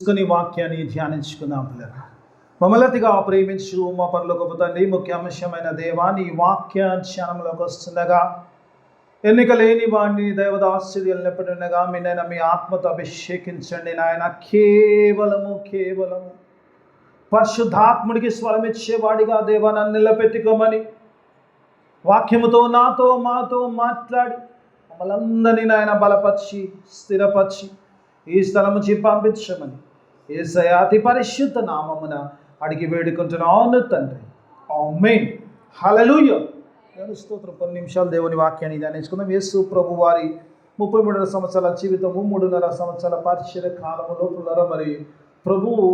తీసుకుని వాక్యాన్ని ధ్యానించుకుందాం పిల్లలు. మమ్మల్నిగా ప్రేమించు మా పరలోకపు తండ్రి, ముఖ్యాంశమైన దేవా, నీ వాక్య ధ్యానంలోకి వస్తుండగా ఎన్నిక లేని వాడిని దైవదాశ్చర్యాలనగా మీనైనా మీ ఆత్మతో అభిషేకించండి నాయన. కేవలము పరిశుద్ధాత్ముడికి స్వరమిచ్చేవాడిగా దేవా నన్ను నిలబెట్టుకోమని వాక్యముతో నాతో మాతో మాట్లాడి మమ్మల్ందరినీ నాయన బలపరిచి స్థిరపరిచి ఈ స్థలం నుంచి పంపించమని యేసయ్య అతి పరిశుద్ధ నామమున అడిగి వేడుకుంటున్నాను తండ్రి. ఆమేన్. హల్లెలూయా. దేవుని స్తోత్రం. కొన్ని నిమిషాలు దేవుని వాక్యాన్ని ధ్యానించుకుందాం. యేసు ప్రభు వారి 33 సంవత్సరాల జీవితము, 3.5 సంవత్సరాల పరిచర్య కాలములో పునర మరి ప్రభువు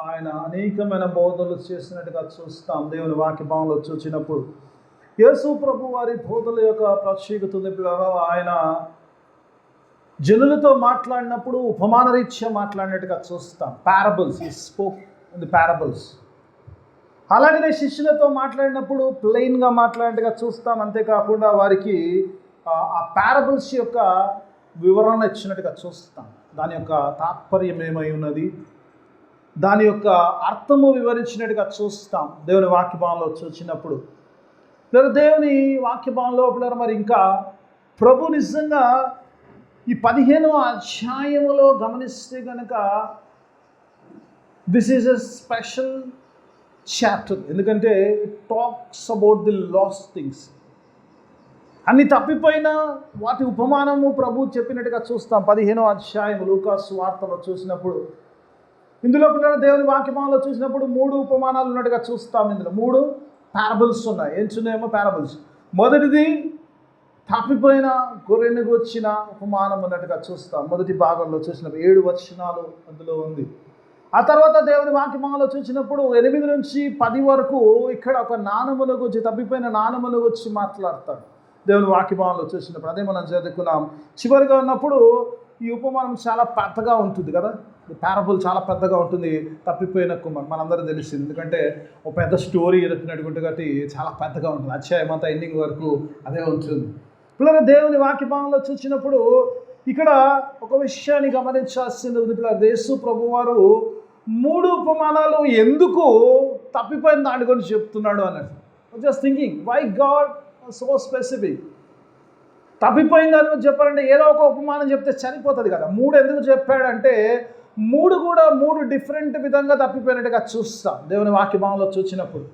ఆయన అనేకమైన బోధనలు చేసినట్టుగా చూస్తాం. దేవుని వాక్య భావంలో చూసినప్పుడు యేసు ప్రభు వారి బోధల యొక్క ప్రత్యేకత ఉంది. ఆయన జనులతో మాట్లాడినప్పుడు ఉపమాన రీత్యా మాట్లాడినట్టుగా చూస్తాం. పారబుల్స్, ఈ స్పోక్ ఇన్ ది పారబుల్స్. అలాగనే శిష్యులతో మాట్లాడినప్పుడు ప్లెయిన్గా మాట్లాడినట్టుగా చూస్తాం. అంతేకాకుండా వారికి ఆ పారబుల్స్ యొక్క వివరణ ఇచ్చినట్టుగా చూస్తాం. దాని యొక్క తాత్పర్యం ఏమై ఉన్నది, దాని యొక్క అర్థము వివరించినట్టుగా చూస్తాం దేవుని వాక్యభావంలో చూసినప్పుడు. దేవుని వాక్యభావంలో మరి ఇంకా ప్రభు నిజంగా ఈ 15వ అధ్యాయములో గమనిస్తే కనుక this is a special chapter. ఎందుకంటే it talks about the lost things. అన్ని తప్పిపోయిన వాటి ఉపమానము ప్రభు చెప్పినట్టుగా చూస్తాం 15వ అధ్యాయం లూకా సువార్తలో చూసినప్పుడు. ఇందులో పిల్లలు దేవుని వాక్యమాలలో చూసినప్పుడు 3 ఉపమానాలు ఉన్నట్టుగా చూస్తాం. ఇందులో 3 పారబుల్స్ ఉన్నాయి. ఏంచున్నాయేమో పారబుల్స్. మొదటిది తప్పిపోయిన గొర్రెను వచ్చిన ఉపమానం ఉన్నట్టుగా చూస్తాం. మొదటి భాగంలో చూసినప్పుడు 7 వచనాలు అందులో ఉంది. ఆ తర్వాత దేవుని వాక్యమాలలో చూసినప్పుడు 8 నుంచి 10 వరకు ఇక్కడ ఒక నాణమును గురించి, తప్పిపోయిన నాణమును గురించి మాట్లాడతాడు దేవుని వాక్యభావంలో చూసినప్పుడు. అదే మనం చదువుకున్నాం. చివరిగా ఉన్నప్పుడు ఈ ఉపమానం చాలా పెద్దగా ఉంటుంది కదా. పారబుల్ చాలా పెద్దగా ఉంటుంది. తప్పిపోయిన కుమార్ మనందరూ తెలిసింది. ఎందుకంటే ఒక పెద్ద స్టోరీ ఎదుగుతున్నటువంటి కాబట్టి చాలా పెద్దగా ఉంటుంది. అధ్యాయం అంతా ఎండింగ్ వరకు అదే ఉంటుంది. పిల్లలు దేవుని వాక్యభావంలో చూసినప్పుడు ఇక్కడ ఒక విషయాన్ని గమనించాల్సింది ఉంది. పిల్లలు యేసు ప్రభువారు 3 ఉపమానాలు ఎందుకు తప్పిపోయిన దాని గురించి చెప్తున్నాడు అన్నట్టు. Just thinking why God so specific. తప్పిపోయిన దాని గురించి చెప్పాలంటే ఏదో ఒక ఉపమానం చెప్తే సరిపోతుంది కదా. 3 ఎందుకు చెప్పాడంటే 3 కూడా 3 డిఫరెంట్ విధంగా తప్పిపోయినట్టుగా చూస్తాం దేవుని వాక్యభావంలో చూసినప్పుడు.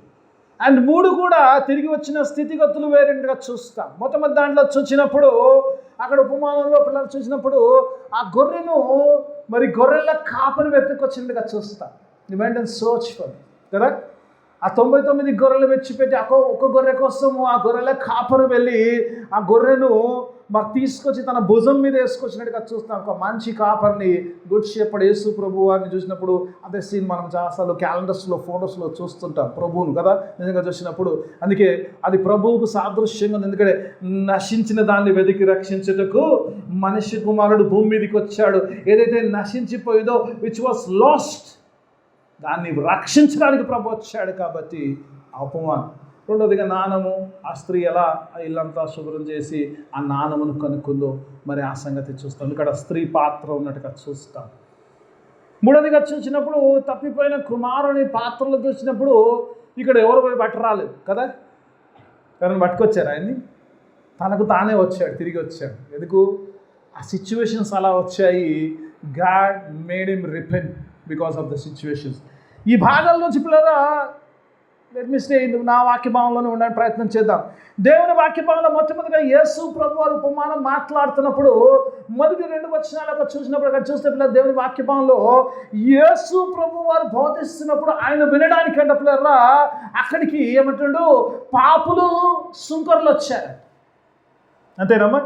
అండ్ 3 కూడా తిరిగి వచ్చిన స్థితిగతులు వేరేట్టుగా చూస్తాం. మొట్టమొదటి దాంట్లో చూసినప్పుడు అక్కడ ఉపమానంలో పిల్లలు చూసినప్పుడు ఆ గొర్రెను మరి గొర్రెల కాపరి వెతుకొచ్చినట్టుగా చూస్తాం. The went and search for కదా. ఆ 99 గొర్రెలు వెచ్చిపెట్టి ఒక గొర్రె కోసము ఆ గొర్రెల కాపరు వెళ్ళి ఆ గొర్రెను మరి తీసుకొచ్చి తన భుజం మీద వేసుకొచ్చినట్టుగా చూస్తాం. ఒక మంచి కాపర్ని, గుడ్ షెపర్డ్ యేసు ప్రభు వారిని చూసినప్పుడు అదే సీన్ మనం చాలాసార్లు క్యాలెండర్స్లో, ఫొటోస్లో చూస్తుంటాం ప్రభువును కదా. నిజంగా చూసినప్పుడు అందుకే అది ప్రభువుకు సాదృశ్యంగా ఉంది. ఎందుకంటే నశించిన దాన్ని వెతికి రక్షించుటకు మనిషి కుమారుడు భూమి మీదకి వచ్చాడు. ఏదైతే నశించిపోయిందో విచ్ వాస్ లాస్ట్, దాన్ని రక్షించడానికి ప్రభు వచ్చాడు. కాబట్టి ఆ ఉపమానం. రెండోదిగా నాణము. ఆ స్త్రీ ఎలా ఇల్లంతా శుభ్రం చేసి ఆ నాణమును కనుక్కుందో మరి ఆ సంగతి చూస్తాం. ఇక్కడ స్త్రీ పాత్ర ఉన్నట్టుగా చూస్తాం. మూడోదిగా చూసినప్పుడు తప్పిపోయిన కుమారుని పాత్రలు చూసినప్పుడు ఇక్కడ ఎవరు పోయి పట్టరాలేదు కదా. ఎవరైనా పట్టుకొచ్చారు ఆయన్ని? తనకు తానే వచ్చాడు, తిరిగి వచ్చాడు. ఎందుకు? ఆ సిచ్యువేషన్స్ అలా వచ్చాయి. God made him repent because of the situations. ఈ భాగాల నుంచి పిల్లరా లెట్ మీ స్టే నా వాక్యభావంలోనే ఉండడానికి ప్రయత్నం చేద్దాం. దేవుని వాక్యభావంలో మొట్టమొదటిగా యేసు ప్రభు వారు ఉపమానం మాట్లాడుతున్నప్పుడు మొదటి 2 వచనాలకు చూసినప్పుడు అక్కడ చూస్తే పిల్లలు దేవుని వాక్యభావంలో యేసు ప్రభు వారు బోధిస్తున్నప్పుడు ఆయన వినడానికంటే పిల్లరా అక్కడికి ఏమంటాడు, పాపులు సుంకర్లు వచ్చారు. అంతేనమ్మా?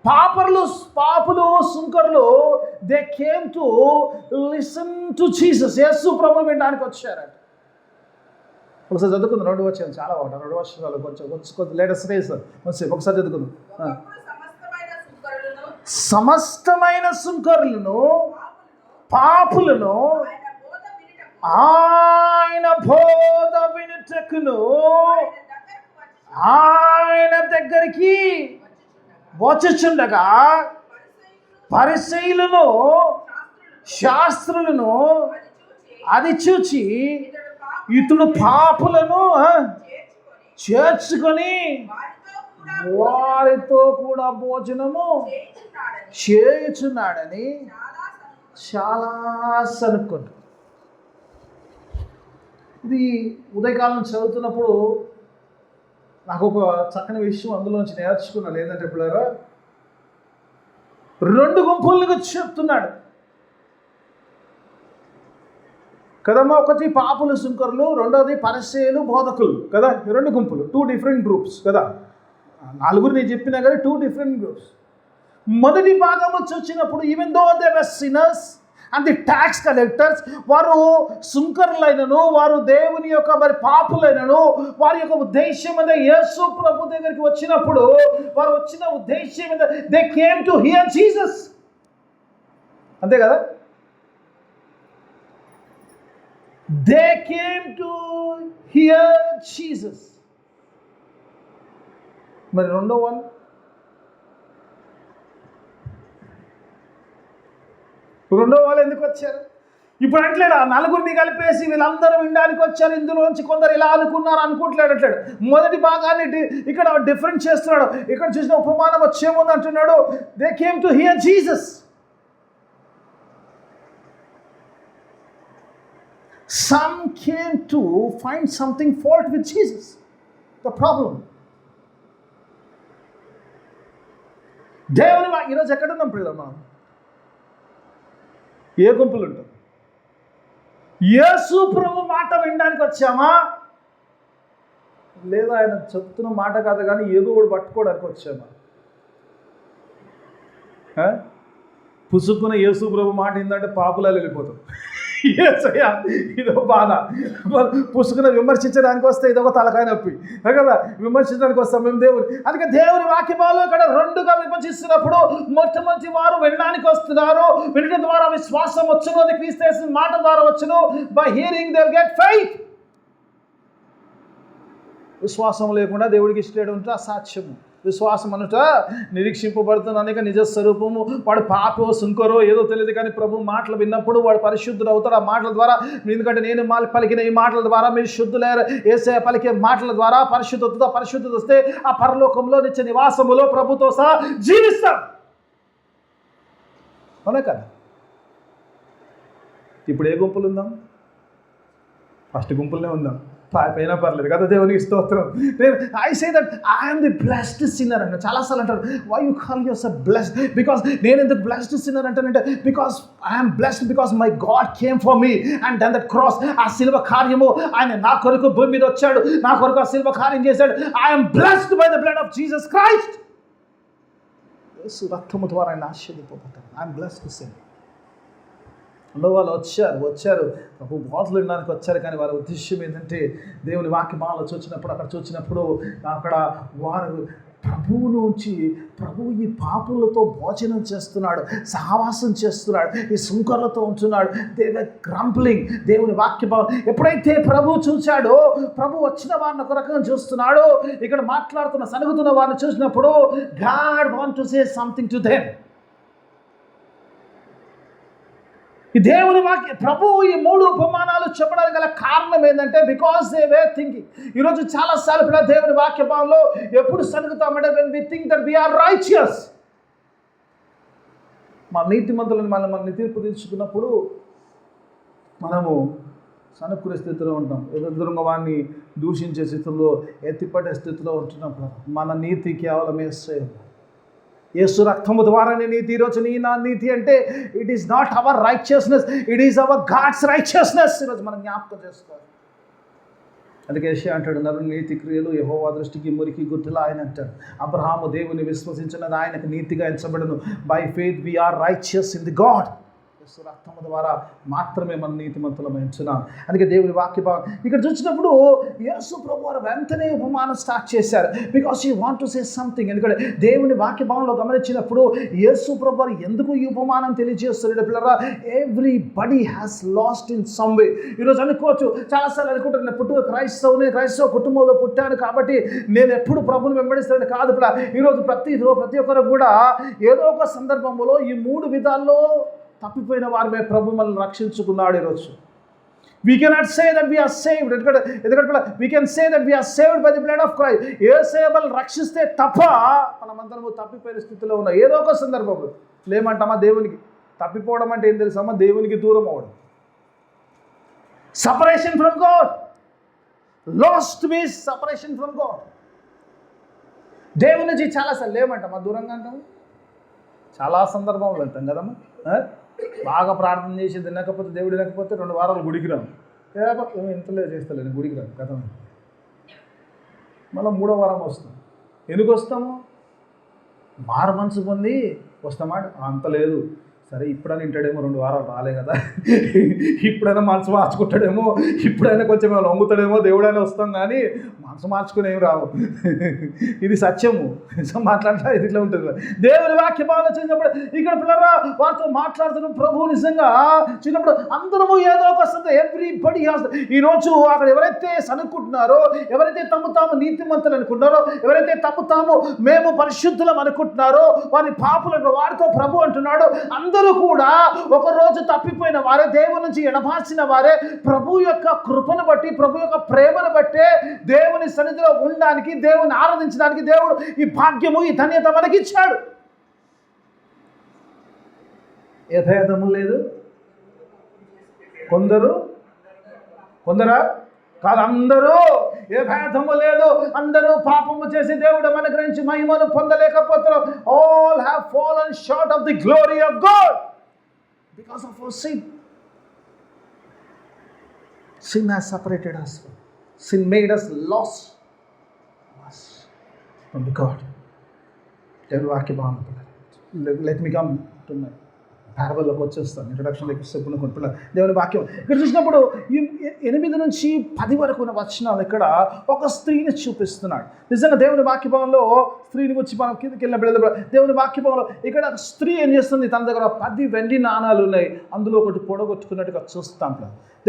పాపులు సుంకర్లు they came to listen to Jesus. యేసు ప్రభు వినడానికి వచ్చారట. ఒకసారి చదువుకుందాం 2 వచనం. చాలా బాగుంటుంది 2 వచనాలు. కొంచెం లేటెస్ట్ రేస్ ఒకసారి చదువుకుందాం. సమస్తమైన సుంకరులను పాపులను ఆయన బోధ వినుటకును ఆయన దగ్గరికి వచ్చుచుండగా పరిసయ్యులను శాస్త్రులను అది చూచి ఇతడు పాపులను చేర్చుకొని వారితో కూడా భోజనము చేయుచున్నాడని చాలా సనుక్కుంటు. ఇది ఉదయకాలం చదువుతున్నప్పుడు నాకు ఒక చక్కని విషయం అందులోంచి నేర్చుకున్నాను. ఏంటంటే పిల్లరా, 2 గుంపులుగా చెప్తున్నాడు కదమ్మా. ఒకటి పాపులు సుంకరులు, రెండోది పరిసయ్యులు బోధకులు కదా. 2 గుంపులు, 2 డిఫరెంట్ గ్రూప్స్ కదా. 4 నేను చెప్పినా కానీ 2 డిఫరెంట్ గ్రూప్స్. మొదటి భాగము చూసినప్పుడు even though they were sinners and the tax collectors, వారు సుంకరులైనను, వారు దేవుని యొక్క మరి పాపులైనను, వారి యొక్క ఉద్దేశం మీద యేసు ప్రభు దగ్గరికి వచ్చినప్పుడు వారు వచ్చిన ఉద్దేశం మీద they came to hear Jesus. అంతే కదా. They came to hear Jesus. మరి రెండో వాళ్ళు ఎందుకు వచ్చారు? ఇప్పుడు అంటలేడు ఆ 4 కలిపేసి వీళ్ళందరూ వినడానికి వచ్చారు, ఇందులోంచి కొందరు ఇలా అనుకున్నారు అనుకుంటలేడు అంటాడు. మొదటి భాగాన్ని ఇక్కడ డిఫరెంట్ చేస్తున్నాడు. ఇక్కడ చూసిన ఉపమానం వచ్చేముంది అంటున్నాడు, they came to hear Jesus. Some came to find something fault with Jesus. The problem. దేవుని ఈరోజు ఎక్కడున్నాం పిల్లలు? మనం ఏ గుంపులు ఉంటాం? యేసు ప్రభు మాట వినడానికి వచ్చామా, లేదా ఆయన చెప్తున్న మాట కాదు కానీ ఏదో కూడా పట్టుకోవడానికి వచ్చామా? పుసుక్కున యేసు ప్రభు మాట ఏంటంటే పాపులా వెళ్ళిపోతాం. ఇదో బాధ. పుసుకుని విమర్శించడానికి వస్తే ఇదొక తలకాయ నొప్పి కదా. విమర్శించడానికి వస్తాం మేము దేవుని. అందుకే దేవుని వాక్యములో ఇక్కడ 2గా విభజిస్తున్నప్పుడు మొట్టమొదటి వారు వినడానికి వస్తున్నారు. వినడం ద్వారా విశ్వాసం వచ్చును, అది క్రీస్తు మాట ద్వారా వచ్చును. By hearing they will get faith. విశ్వాసం లేకుండా దేవుడికి ఇష్టం ఉంటే అసాధ్యము. విశ్వాసం అనుట నిరీక్షింపబడుతున్న అనేక నిజ స్వరూపము. వాడు పాపో సుంకరో ఏదో తెలియదు కానీ ప్రభు మాటలు విన్నప్పుడు వాడు పరిశుద్ధుడు అవుతాడు ఆ మాటల ద్వారా. ఎందుకంటే నేను పలికిన ఈ మాటల ద్వారా మీరు శుద్ధులేరు. యేసయ్య పలికే మాటల ద్వారా పరిశుద్ధత వస్తే ఆ పరలోకంలో నిత్య నివాసములో ప్రభుతో సహా జీవిస్తాం. అవునా కదా. ఇప్పుడు ఏ గుంపులు ఉందాం? ఫస్ట్ గుంపులనే ఉందాం. పైన పర్లేదు కదా. దేవునికి స్తోత్రం. I say that I'm the blessed sinner అంటే చాలాసార్లు అంటారు, why you call yourself blessed? Because నేను ఎందుకు బ్లెస్డ్ సిన్నర్ అంటానంటే, because I'm blessed because my God came for me and done that cross. ఆ శిలువ కార్యము ఆయన నా కొరకు భూమి మీద వచ్చాడు, నా కొరకు ఆ శిలువ కార్యం చేశాడు. I'm blessed by the blood of Jesus Christ. యేసు రక్తము ద్వారా ఆయన ఆశీర్వదింపబడ్డాను. I'm blessed sinner. వాళ్ళు వచ్చారు ప్రభు బోధలు వినడానికి వచ్చారు. కానీ వారి ఉద్దేశం ఏంటంటే దేవుని వాక్యమాల చూచినప్పుడు అక్కడ వారు ప్రభువు నుంచి ప్రభువు ఈ పాపులతో భోజనం చేస్తున్నాడు, సహవాసం చేస్తున్నాడు, ఈ సుంకర్లతో ఉంటున్నాడు. గ్రంప్లింగ్ దేవుని వాక్యభావం. ఎప్పుడైతే ప్రభు చూశాడో, ప్రభు వచ్చిన వారిని ఒక రకంగా చూస్తున్నాడు. ఇక్కడ మాట్లాడుతున్న సనుగుతున్న వారిని చూసినప్పుడు God want to say something to them. ఈ దేవుని వాక్య ప్రభు ఈ 3 ఉపమానాలు చెప్పడానికి గల కారణం ఏంటంటే, బికాస్ దే వేర్ థింకింగ్. ఈరోజు చాలాసార్లు కూడా దేవుని వాక్య భావంలో ఎప్పుడు సనుగుతామంటే, when we think that we are righteous. మా నీతిమంతులను మనల్ని తీర్పు తీర్చుకున్నప్పుడు మనము సనుక్కునే స్థితిలో ఉంటాం. ఎదురుగా వాడిని దూషించే స్థితిలో, ఎత్తిపడే స్థితిలో ఉంటున్నప్పుడు మన నీతి కేవలం యేసు రక్తము ద్వారానే నీతి. ఈరోజు నీ నా నీతి అంటే it is not our righteousness, it is our God's righteousness. ఈరోజు మనం జ్ఞాపకం చేసుకోవాలి. అందుకే యెషయా అంటాడు, నరుని నీతి క్రియలు యెహోవా దృష్టికి మురికి గుర్తులా ఆయన అంటాడు. అబ్రహాము దేవుని విశ్వసించినది ఆయనకు నీతిగా ఎంచబడును. By faith we are righteous in the God. యేసు రక్తము ద్వారా మాత్రమే మనం నీతిమంతులమై ఉంటున్నాం. అందుకే దేవుని వాక్య భాగం ఇక్కడ చూసినప్పుడు యేసు ప్రభువారు వెంటనే ఉపమానం స్టార్ట్ చేశారు. Because you want to say something. ఎందుకంటే దేవుని వాక్య భాగంలో గమనించినప్పుడు యేసు ప్రభువారు ఎందుకు ఈ ఉపమానం తెలియజేస్తున్నాడు పిల్లరా? Everybody has lost in some way. ఈరోజు అనుకోవచ్చు, చాలాసార్లు అనుకుంటాను, నేను పుట్టుక క్రైస్తవ కుటుంబంలో పుట్టాను కాబట్టి నేను ఎప్పుడు ప్రభుని వెంబడిస్తానని కాదు. ఇప్పుడు ఈరోజు ప్రతి ఒక్కరు కూడా ఏదో ఒక సందర్భంలో ఈ 3 విధాల్లో తప్పిపోయిన వారిమే ప్రభు మనల్ని రక్షించుకున్నాడు ఈరోజు. We cannot say that we are saved. We can say that we are saved by the blood of Christ. యేసయ్య మనల్ని రక్షిస్తే తప్ప మనమందరము తప్పిపోయిన స్థితిలో ఉన్నాం. ఏదో ఒక సందర్భంలో లేమంటామా దేవునికి. తప్పిపోవడం అంటే ఏం తెలుసమ్మా? దేవునికి దూరం అవ్వడం. Separation from God. Last means separation from God. దేవుని నుంచి చాలాసార్లు లేమంటామా? దూరంగా అంటాము. చాలా సందర్భంలో అంటాం కదమ్మా. బాగా ప్రార్థన చేసి తినకపోతే దేవుడు వినకపోతే 2 వారాలు గుడికి రాము. ఇంతలే చేస్తలేను గుడికి రాము కదా. మళ్ళీ 3వ వారం వస్తాం. ఎందుకు వస్తాము? మారు మనసు పొంది వస్తామా? అంత లేదు. సరే ఇప్పుడైనా వింటాడేమో, 2 వారాలు రాలే కదా, ఇప్పుడైనా మనసు మార్చుకుంటాడేమో, ఇప్పుడైనా కొంచెం లొంగుతాడేమో, దేవుడైనా వస్తాం. కానీ మనసు మార్చుకుని ఏమి రావు. ఇది సత్యము. మాట్లాడతా ఇది ఇట్లా ఉంటుంది. దేవుని వాక్యం ఆలోచించినప్పుడు ఇక్కడ పిల్లరా వారితో మాట్లాడుతున్న ప్రభు నిజంగా చిన్నప్పుడు అందరము ఏదో ఒక ఎవ్రీబడి. ఈరోజు అక్కడ ఎవరైతే అనుకుంటున్నారో, ఎవరైతే తమ్ము తాము నీతిమంతులు అనుకుంటున్నారో, ఎవరైతే తమ్ము తాము మేము పరిశుద్ధులం అనుకుంటున్నారో వారి పాపులను వారితో ప్రభు అంటున్నాడు. అందరూ కూడా ఒకరోజు తప్పిపోయిన వారే, దేవుని నుంచి ఎడబాసిన వారే, ప్రభు యొక్క కృపను బట్టి, ప్రభు యొక్క ప్రేమను బట్టే దేవుని సన్నిధిలో ఉండడానికి, దేవుని ఆరాధించడానికి దేవుడు ఈ భాగ్యము, ఈ ధన్యత మనకి ఇచ్చాడు. ఏ భేదము లేదు. కొందరా కాదు, అందరూ. ఏ భేదము లేదు. అందరూ పాపము చేసి దేవుడు మన గురించి మహిమను పొందలేకపోతారు. All have fallen short of the glory of God because of our sin. Sin has separated us. Sin made us lost from the God. దేవుని వాక్యం బాగుంటుంది. Let me come to my పారబల్లోకి వచ్చేస్తాను. ఇంట్రొడక్షన్లోకి చెప్పుకున్న దేవుని వాక్యం ఇక్కడ చూసినప్పుడు 8 నుంచి 10 వరకు ఉన్న వచనాలు ఇక్కడ ఒక స్త్రీని చూపిస్తున్నాడు. నిజంగా దేవుని వాక్యభావంలో స్త్రీని వచ్చి మనం కిందకి వెళ్ళిన బిడ్డలు దేవుని వాక్యభావంలో ఇక్కడ స్త్రీ ఏం చేస్తుంది? తన దగ్గర 10 వెండి నాణాలు ఉన్నాయి. అందులో ఒకటి పొడగొట్టుకున్నట్టుగా చూస్తాం.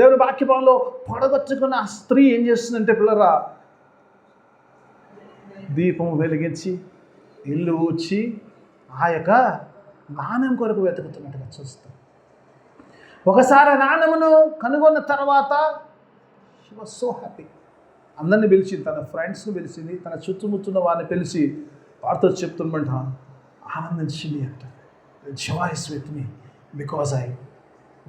దేవుని వాక్యభావంలో పొడగొట్టుకున్న ఆ స్త్రీ ఏం చేస్తుందంటే పిల్లరా, దీపం వెలిగించి ఇల్లు ఊడ్చి ఆ యొక్క నాణ్యం కొరకు వెతుకుతున్నట్టుగా చూస్తాం. ఒకసారి నాణ్యమును కనుగొన్న తర్వాత షీ వాజ్ సో హ్యాపీ. అందరిని పిలిచింది, తన ఫ్రెండ్స్ని పిలిచింది, తన చుట్టుముట్టున్న వారిని పిలిచి వారితో చెప్తున్నమాట ఆనందించింది అంట. Joys with me because I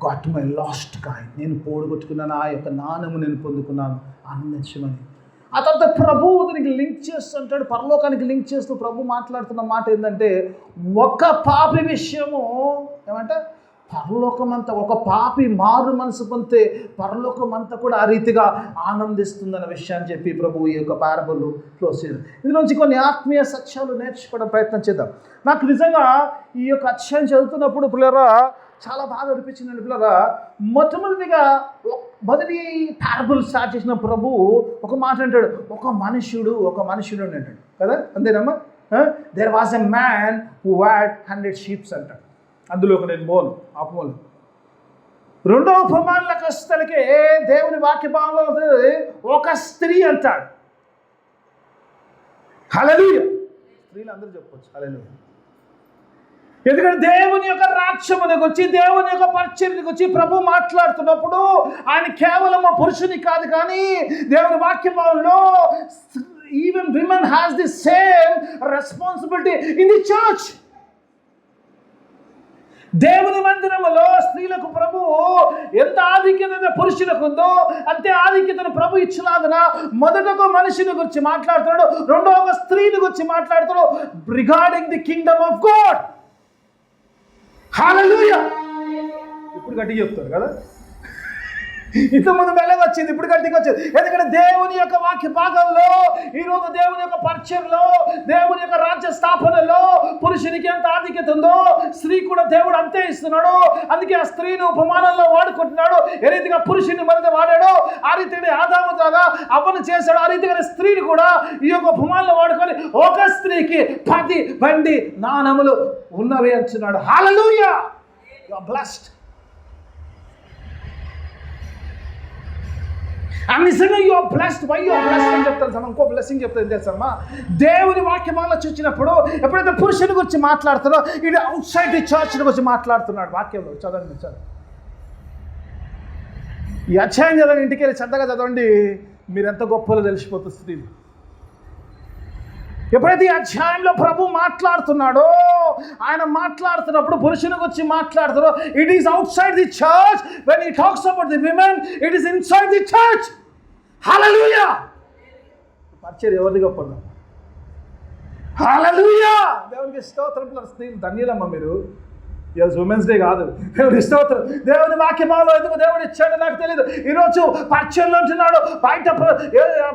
got my lost coin. నేను పోడగొట్టుకున్నాను, ఆ యొక్క నాణ్యము నేను పొందుకున్నాను, ఆనందించమని. ఆ తర్వాత ప్రభువు దీనికి లింక్ చేస్తుంటాడు, పరలోకానికి లింక్ చేస్తూ ప్రభు మాట్లాడుతున్న మాట ఏంటంటే, ఒక పాపి విషయము ఏమంటే పరలోకమంతా, ఒక పాపి మారు మనసు పొందితే పరలోకమంతా కూడా ఆ రీతిగా ఆనందిస్తుందన్న విషయాన్ని చెప్పి ప్రభు ఈ యొక్క పారబుల్ క్లోజ్ చేయాలి. ఇందులోంచి కొన్ని ఆత్మీయ సత్యాలు నేర్చుకోవడం ప్రయత్నం చేద్దాం. నాకు నిజంగా ఈ యొక్క అధ్యాయం చదువుతున్నప్పుడు పిల్లరా చాలా బాగా అనిపించిందండి. పిల్లరా మొదటి పారబుల్ స్టార్ట్ చేసిన ప్రభు ఒక మాట అంటాడు, ఒక మనుష్యుడు అని అంటాడు కదా, అంతేనమ్మా. There was a man who had 100 sheep అంటాడు. అందులో ఒక నేను మోను ఆపమోను. రెండో ఉపమానాలకు వస్తలకే దేవుని వాక్యభావంలో ఒక స్త్రీ అంటాడు. హల్లెలూయా. స్త్రీలు అందరూ చెప్పవచ్చు హల్లెలూయా. ఎందుకంటే దేవుని యొక్క రాజ్యమునికి వచ్చి, దేవుని యొక్క పరిచర్యకు వచ్చి ప్రభు మాట్లాడుతున్నప్పుడు ఆయన కేవలం పురుషుని కాదు, కానీ దేవుని వాక్యభావంలో even women has the same responsibility in the church. దేవుని మందిరములో స్త్రీలకు ప్రభు ఎంత ఆధిక్యత పురుషులకు ఉందో అంతే ఆధిక్యతను ప్రభు ఇచ్చినాదన మొదట ఒక మనిషిని గురించి మాట్లాడుతున్నాడు, రెండో ఒక స్త్రీని గురించి మాట్లాడుతున్నాడు regarding the kingdom of God. Hallelujah. ఇప్పుడు గట్టిగా చెప్తారు కదా, ఇంతకుముందు మెల్లగా వచ్చింది, ఇప్పుడు గట్టిగా వచ్చింది. ఎందుకంటే దేవుని యొక్క వాక్య భాగంలో ఈరోజు దేవుని యొక్క పరిచయంలో, దేవుని యొక్క రాజ్య స్థాపనలో పురుషునికి ఎంత ఆధిక్యత ఉందో స్త్రీ కూడా దేవుడు అంతే ఇస్తున్నాడు. అందుకే ఆ స్త్రీని ఉపమానంలో వాడుకుంటున్నాడు. ఏ రీతిగా పురుషుని మరింత వాడాడో ఆ రీతిగా ఆదాము ద్వారా అవ్వను చేశాడు, ఆ రీతిగా స్త్రీని కూడా ఈ యొక్క ఉపమానంలో వాడుకొని ఒక స్త్రీకి 10 వెండి నాణములు ఉన్నవి అంటున్నాడు. Hallelujah. You are blessed. And నిజంగా you are blessed. Why you are blessed అని చెప్తాను సార్. ఇంకో బ్లెస్సింగ్ చెప్తాను తెలుసమ్మా. దేవుని వాక్యమాల చూసినప్పుడు ఎప్పుడైతే పురుషుని గురించి మాట్లాడుతారో ఇది అవుట్ సైడ్ ది చర్చ్ గురించి మాట్లాడుతున్నాడు వాక్యంలో. చదవండి చదవండి, ఈ అధ్యాయం చదవండి, ఇంటికి వెళ్ళి చక్కగా చదవండి, మీరు ఎంత గొప్పలో తెలిసిపోతుంది స్త్రీలు. ఎప్పుడైతే ఈ అధ్యాయంలో ప్రభు మాట్లాడుతున్నాడో, ఆయన మాట్లాడుతున్నప్పుడు పురుషుని గురించి మాట్లాడుతారో it is outside the church. When he talks about the women it is inside the church. Hallelujah. పరిచయం ఎవరిది గొప్పది? హల్లెలూయా. దేవునికి స్తోత్రం. స్త్రీలు ధన్యులమ్మ మీరు. ఈరోజు ఉమెన్స్ డే కాదు, దేవుని స్తోత్రం. దేవుని వాక్యమాలో ఎందుకు దేవుడు ఇచ్చాడో నాకు తెలియదు. ఈరోజు పరిచయంలో అంటున్నాడు, బయట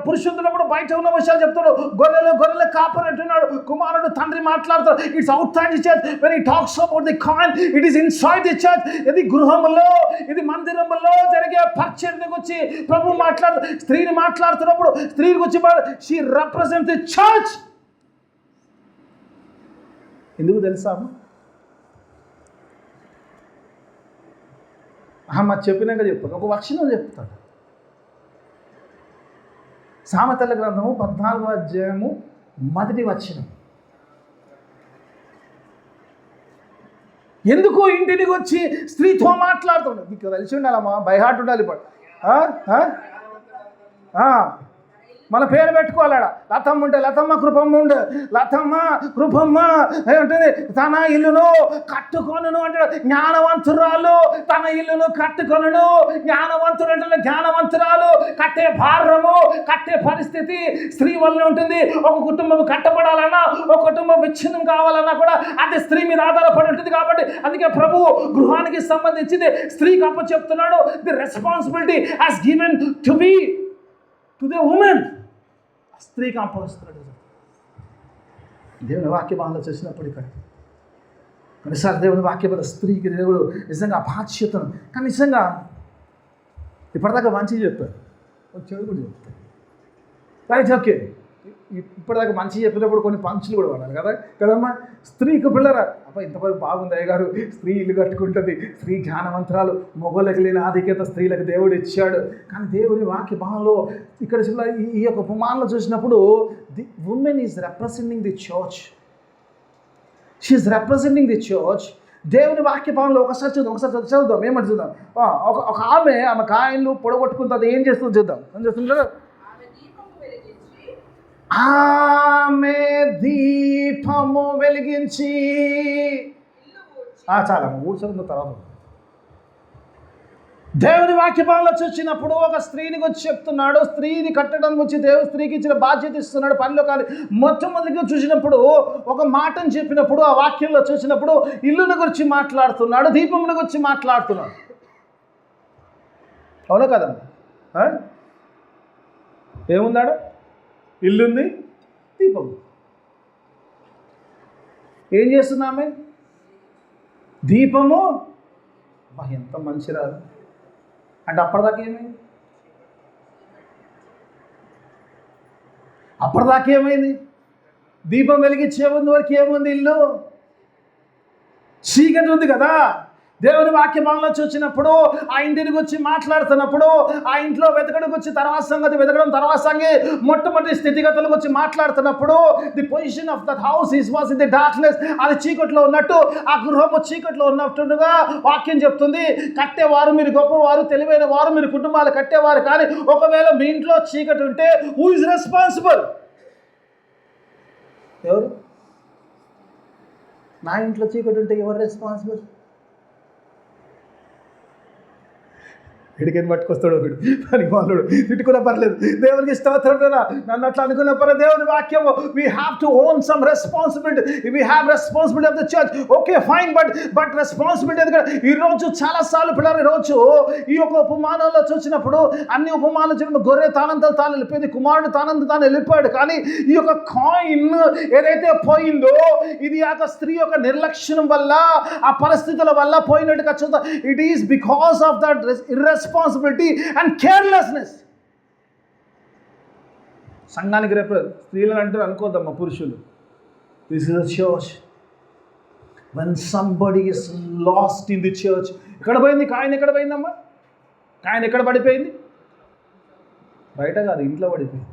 పురుషున్నప్పుడు బయట ఉన్న విషయాలు చెప్తాడు. గొర్రెలు కాపరి అంటున్నాడు. కుమారుడు తండ్రి మాట్లాడతాడు. It's out side the church. When he talks about the coin it is inside the church. ఇది గృహంలో, ఇది మందిరంలో జరిగే పరిచయం గురించి ప్రభు మాట్లాడుతూ స్త్రీని మాట్లాడుతున్నప్పుడు స్త్రీ గురించి షీ రిప్రజెంట్ ది చర్చ్. ఎందుకు తెలుసా? మా చెప్పినాక చెప్తాను. ఒక వచనం చెప్తాడు. సామెతల గ్రంథము 14వ అధ్యాయము 1వ వచనం. ఎందుకు ఇంటికి వచ్చి స్త్రీతో మాట్లాడుతున్నాడు? మీకు తెలిసి ఉండాలమ్మా, బై హార్ట్ ఉండాలి. మన పేరు పెట్టుకోవాలాడ. లతమ్మ ఉంటే లతమ్మ, కృపమ్మ ఉండే లతమ్మ, కృపమ్మ ఏమంటుంది? తన ఇల్లును కట్టుకొనును అంటాడు. జ్ఞానవంతురాలు తన ఇల్లును కట్టుకొనును. జ్ఞానవంతుడు అంటే జ్ఞానవంతురాలు. కట్టే భారము, కట్టే పరిస్థితి స్త్రీ వల్ల ఉంటుంది. ఒక కుటుంబం కట్టబడాలన్నా, ఒక కుటుంబం విచ్ఛిన్నం కావాలన్నా కూడా అది స్త్రీ మీద ఆధారపడి ఉంటుంది. కాబట్టి అందుకే ప్రభువు గృహానికి సంబంధించింది స్త్రీకి అప్పచెప్తున్నాడు. The responsibility has given to be to the women. స్త్రీకి అప్పగిస్తున్నాడు. దేవుని వాక్య బాధలు చేసినప్పుడు ఇక్కడ కొన్నిసార్లు దేవుని వాక్య బాధ స్త్రీకి దేవుడు నిజంగా బాధ్యతను, కానీ నిజంగా ఇప్పటిదాకా మంచిగా చెప్తారు, చెడు కూడా చెప్తారు. Right, okay. ఇప్పటిదాకా మంచి చెప్పినప్పుడు కొన్ని పంచులు కూడా వాడాలి కదమ్మా. స్త్రీకి పిల్లరా అబ్బా ఇంతవరకు బాగుంది అయ్యగారు, స్త్రీ ఇల్లు కట్టుకుంటుంది, స్త్రీ జ్ఞానవంతురాలు, మొగోళ్ళకి లేని ఆధిక్యత స్త్రీలకు దేవుడు ఇచ్చాడు. కానీ దేవుని వాక్య భావంలో ఇక్కడ ఈ యొక్క ఉపమానంలో చూసినప్పుడు the women is representing the church. She is representing the church. దేవుని వాక్య భావంలో ఒకసారి చదువుదాం. ఏమంటే చూద్దాం. ఒక ఆమె కాయలు పొడగొట్టుకుంటుంది. ఏం చేస్తుందో చూద్దాం. ఏం చేస్తుంటారు? ఆమె దీపము వెలిగించి చాలా ఊడ్చుకున్న తర్వాత దేవుని వాక్యభావంలో చూసినప్పుడు ఒక స్త్రీని గురించి చెప్తున్నాడు. స్త్రీని కట్టడం గురించి దేవుడు స్త్రీకి ఇచ్చిన బాధ్యత ఇస్తున్నాడు పనిలో. కానీ మొట్టమొదటిగా చూసినప్పుడు ఒక మాటను చెప్పినప్పుడు ఆ వాక్యంలో చూసినప్పుడు ఇల్లుని గురించి మాట్లాడుతున్నాడు, దీపముని గురించి మాట్లాడుతున్నాడు. అవునా కదమ్మా? ఏముందాడు? ఇల్లుంది, దీపం. ఏం చేస్తున్నామే? దీపము. ఎంత మంచి రాదు అంటే అప్పటిదాకేమైంది? దీపం వెలిగించే ముందు వరకు ఏముంది? ఇల్లు చీకటి ఉంది కదా. దేవుని వాక్యభావంలో చూసినప్పుడు ఆ ఇంటిని గురించి మాట్లాడుతున్నప్పుడు ఆ ఇంట్లో వెతకడం గురించి తర్వాత సంగతి, వెతకడం తర్వాత సంగతి, మొట్టమొదటి స్థితిగతుల గురించి మాట్లాడుతున్నప్పుడు the position of that house was in the darkness. అది చీకట్లో ఉన్నట్టు, ఆ గృహము చీకట్లో ఉన్నట్టుగా వాక్యం చెప్తుంది. కట్టేవారు మీరు గొప్పవారు, తెలివైన వారు, మీరు కుటుంబాలు కట్టేవారు. కానీ ఒకవేళ మీ ఇంట్లో చీకటి ఉంటే హూ ఇస్ రెస్పాన్సిబుల్? ఎవరు? నా ఇంట్లో చీకటి ఉంటే ఎవరు రెస్పాన్సిబుల్? వీడికేం పట్టుకొస్తాడు వీడు పని వాళ్ళు తిట్టుకున్నా పర్లేదు. దేవునికి స్తోత్రం. నన్ను అట్లా అనుకున్న పర్లేదు. దేవుని వాక్యము we have to own some responsibility. We have responsibility of the church. Okay fine, but responsibility ఎందుకంటే ఈరోజు చాలాసార్లు పిల్లలు ఈరోజు ఈ యొక్క ఉపమానంలో చూసినప్పుడు అన్ని ఉపమానాలు చూసిన గొర్రె తానంతలు తాను వెళ్ళిపోయింది, కుమారుడు తానంత తాను వెళ్ళిపోయాడు. కానీ ఈ యొక్క కాయిన్ ఏదైతే పోయిందో ఇది ఆ స్త్రీ యొక్క నిర్లక్ష్యం వల్ల, ఆ పరిస్థితుల వల్ల పోయినట్టుగా చూద్దాం. It is because of that irresponsibility and carelessness. సంఘానికి రేపు స్త్రీలను అంటే అనుకోద్దమ్మా, పురుషులు. This is a church. when somebody is lost in the church. ఎక్కడ పోయింది కాయిన్? ఎక్కడ పోయిందమ్మా? కాయిన్ ఎక్కడ పడిపోయింది? బయట కాదు, ఇంట్లో పడిపోయింది.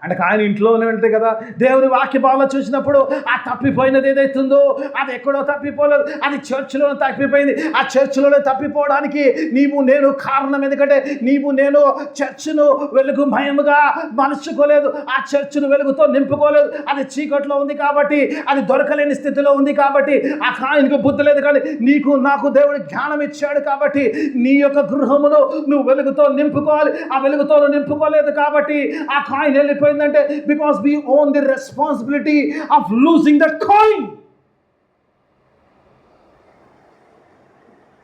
అంటే ఆయన ఇంట్లోనే ఉంటాయి కదా. దేవుని వాక్య భావంలో చూసినప్పుడు ఆ తప్పిపోయినది ఏదైతుందో అది ఎక్కడో తప్పిపోలేదు, అది చర్చిలో తప్పిపోయింది. ఆ చర్చిలో తప్పిపోవడానికి నీవు నేను కారణం. ఎందుకంటే నీవు నేను చర్చ్ను వెలుగు మయముగా మలుచుకోలేదు, ఆ చర్చ్ను వెలుగుతో నింపుకోలేదు. అది చీకట్లో ఉంది కాబట్టి, అది దొరకలేని స్థితిలో ఉంది కాబట్టి, ఆ కాయనికి బుద్ధి లేదు. కానీ నీకు నాకు దేవుడు జ్ఞానం ఇచ్చాడు కాబట్టి నీ యొక్క గృహమును నువ్వు వెలుగుతో నింపుకోవాలి. ఆ వెలుగుతో నింపుకోలేదు కాబట్టి ఆ coin వెళ్ళిపోయిందంటే, because we own the responsibility of losing that coin.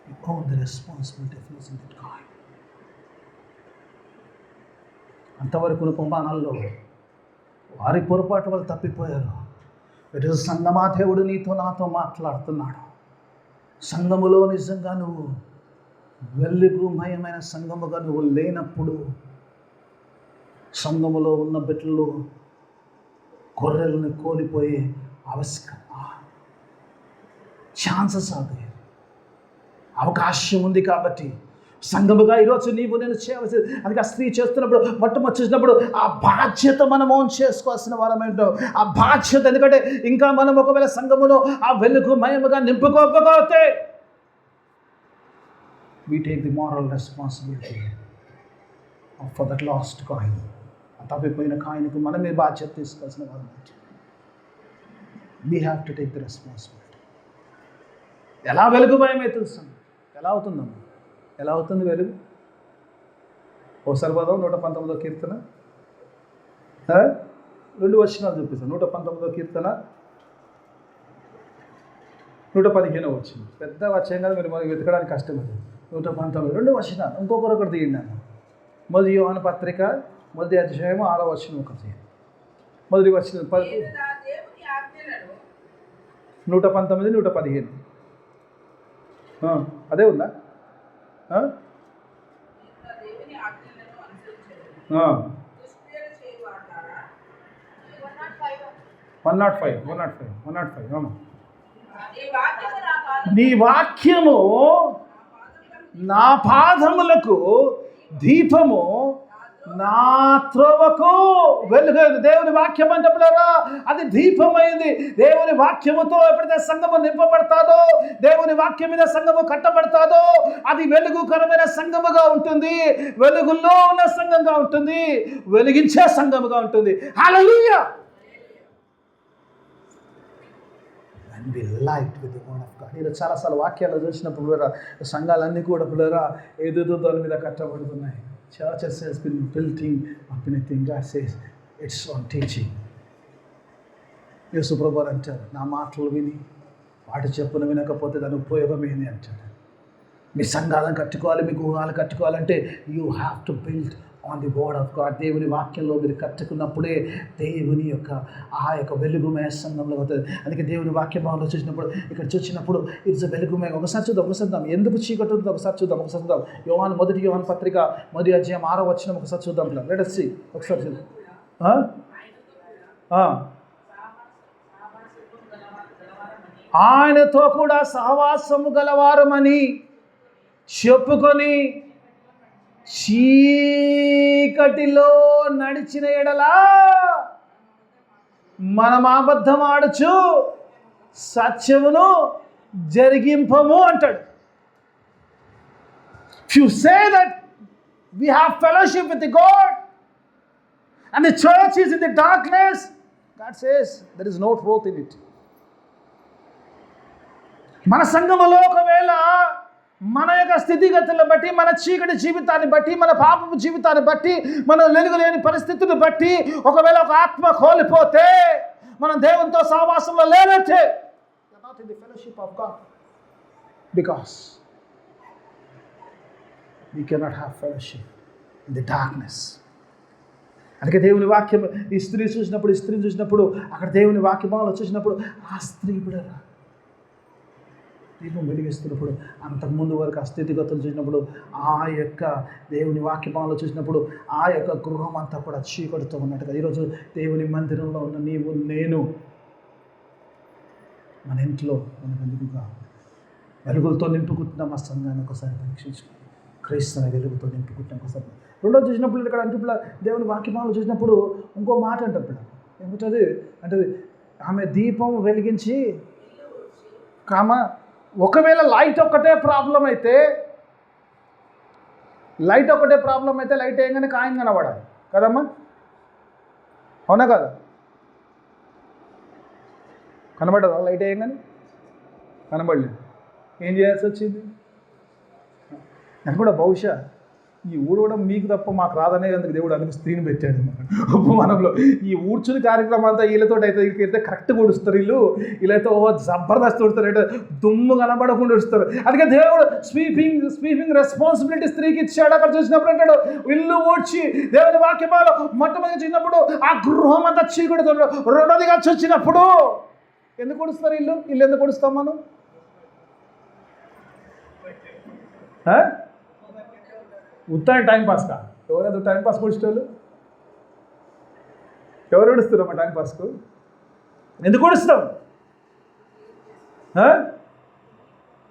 We own the responsibility of losing that coin. అంతవరకు ఉపమానాల్లో వారి పొరపాటు వాళ్ళు తప్పిపోయారు. ఈరోజు సంగమా, దేవుడు నీతో నాతో మాట్లాడుతున్నాడు. సంఘములో నిజంగా నువ్వు వెలుగుమయమైన సంఘముగా నువ్వు లేనప్పుడు, సంఘములో ఉన్న బిడ్డలు గొర్రెలను కోల్పోయే ఛాన్సెస్ అవుతాయి, అవకాశం ఉంది. కాబట్టి సంఘముగా ఈరోజు నీవు నేను చేయవలసి, అందుకే ఆ స్త్రీ చేస్తున్నప్పుడు మొట్టమొదటి చూసినప్పుడు ఆ బాధ్యత మనం ఓన్ చేసుకోవాల్సిన వారం ఏంటో ఆ బాధ్యత. ఎందుకంటే ఇంకా మనం ఒకవేళ సంఘమును ఆ వెలుగుమయముగా నింపుకోకపోతే we take the moral responsibility for that lost coin. తప్పిపోయిన కాయిన్కు మనమే బాధ్యత తీసుకోవాల్సిన వారు. we have to take the responsibility. ఎలా వెలుగుమయమే తెలుస్తుంది? ఎలా అవుతుందమ్మా? ఎలా అవుతుంది వెలుగు? ఒకసారి పదం 119వ కీర్తన 2 వచనాలు చూపిస్తాను. 119వ కీర్తన 115వ వచనం. పెద్ద వచనం కాదు, మీరు వెతకడానికి కష్టం. అది 119 2 వచనాలు. ఇంకొకరొకటి తీయండి అన్న. మొదటి యోహాను పత్రిక 1వ అధ్యాయం 6వ వచనం ఒకటి. మొదటి వచనం 119 115. అదే ఉందా? 105. నీ వాక్యము నా పాదములకు దీపము, నా త్రోవకు వెలుగైంది. దేవుని వాక్యం అంటే అది దీపమైంది. దేవుని వాక్యముతో ఎప్పుడైతే సంఘము నింపబడతాదో, దేవుని వాక్యం మీద సంఘము కట్టబడతాదో అది వెలుగుకరమైన సంఘముగా ఉంటుంది, వెలుగుల్లో ఉన్న సంఘంగా ఉంటుంది, వెలిగించే సంఘముగా ఉంటుంది. హల్లెలూయా. And be light with the word of God. నేను చాలాసార్లు వాక్యాలు చూసినప్పుడు సంఘాలన్నీ కూడా ఏదేదో దాని మీద కట్టబడుతున్నాయి. Churches has been building up anything. God says it's on teaching. యేసు ప్రభువు అంటారు, నా మాటలు విని వాటి చెప్పున వినకపోతే దాని ఉపయోగం ఏంది అంటాడు. మీ సంఘాలను కట్టుకోవాలి, మీ గృహాలు కట్టుకోవాలంటే you have to build on the word of God. దేవుని వాక్యంలో మీరు కట్టుకున్నప్పుడే దేవుని యొక్క ఆ యొక్క వెలుగుమయ సంఘంలో అవుతుంది. అందుకే దేవుని వాక్య భావంలో చూసినప్పుడు, ఇక్కడ చూసినప్పుడు ఇట్స్ వెలుగుమయ. ఒకసారి చూద్దాం. ఎందుకు చీకటి ఉంటుందో ఒకసారి చూద్దాం. మొదటి యోహాను పత్రిక 1వ అధ్యాయం 6వ వచనం ఒకసారి చూద్దాం. Let us see. ఒకసారి చూద్దాం. ఆయనతో కూడా సహవాసము గలవారమని చెప్పుకొని చీకటిలో నడిచిన ఎడలా మనం అబద్ధం ఆడుచు సత్యమును జరిగింపము అంటాడు. If you say that we have fellowship with the God and the church is in the darkness, God says there is no truth in it. మన సంఘములో ఒకవేళ మన యొక్క స్థితిగతులను బట్టి, మన చీకటి జీవితాన్ని బట్టి, మన పాపపు జీవితాన్ని బట్టి, మన వెలుగులేని పరిస్థితులను బట్టి ఒకవేళ ఒక ఆత్మ కోల్పోతే మనం దేవునితో సహవాసంలో లేనట్టే. Not in the fellowship of God, because we cannot have fellowship in the darkness. అందుకే దేవుని వాక్యం ఈ స్త్రీని చూసినప్పుడు అక్కడ దేవుని వాక్యభావంలో చూసినప్పుడు ఆ స్త్రీ బిడ్డరా దీపం వెలిగిస్తున్నప్పుడు, అంతకుముందు వరకు ఆ స్థితిగతులు చూసినప్పుడు, ఆ యొక్క దేవుని వాక్యభావంలో చూసినప్పుడు ఆ యొక్క గృహం అంతా కూడా చీకటితో ఉన్నట్టుగా ఈరోజు దేవుని మందిరంలో ఉన్న నీవు నేను మన ఇంట్లో మన వెలుగుగా వెలుగులతో నింపుకుంటున్నాం. ఆ సంఘాన్ని ఒకసారి పరీక్షించుకోండి. క్రీస్తు అనే వెలుగుతో నింపుకుంటాం ఒకసారి. రెండోది చూసినప్పుడు ఇక్కడ అంటే ఇప్పుడు దేవుని వాక్యమాలు చూసినప్పుడు ఇంకో మాట అంటారు ఇప్పుడు ఏమిటది అంటే ఆమె దీపం వెలిగించి ఒకవేళ లైట్ ఒక్కటే ప్రాబ్లం అయితే లైట్ వేయగానే కాయం కనబడాలి కదమ్మా, అవునా కదా? కనబడదా లైట్ వేయగానే? కనబడలేదు. ఏం చేయాల్సి వచ్చింది? నాకు కూడా బహుశా ఈ ఊడవడం మీకు తప్ప మాకు రాదనే అందుకు దేవుడు అందుకు స్త్రీని పెట్టాడు ఉపమానంలో. ఈ ఊడ్చుని కార్యక్రమం అంతా వీళ్ళతో అయితే కరెక్ట్గా ఊడుస్తారు, వీళ్ళైతే జబర్దస్త్ ఊడుస్తారు, అంటే దుమ్ము కనబడకుండా ఊడుస్తారు. అందుకే దేవుడు స్వీపింగ్ రెస్పాన్సిబిలిటీ స్త్రీకి ఇచ్చాడు. అక్కడ చూసినప్పుడు అంటాడు ఇల్లు ఊడ్చి దేవుని వాక్యమాలో మొట్టమొదటి చిన్నప్పుడు ఆ గృహం అంతా చీకటితో, రెండోదిగా వచ్చినప్పుడు ఎందుకు ఊడుస్తారు? ఇల్లు ఎందుకు ఊడుస్తాం మనం? ఉత్తాయి టైంపాస్కా? ఎవరైనా టైంపాస్ కూర్చోళ్ళు ఎవరు ఏడుస్తున్నారమ్మా టైంపాస్కు? ఎందుకు ఏడుస్తాం?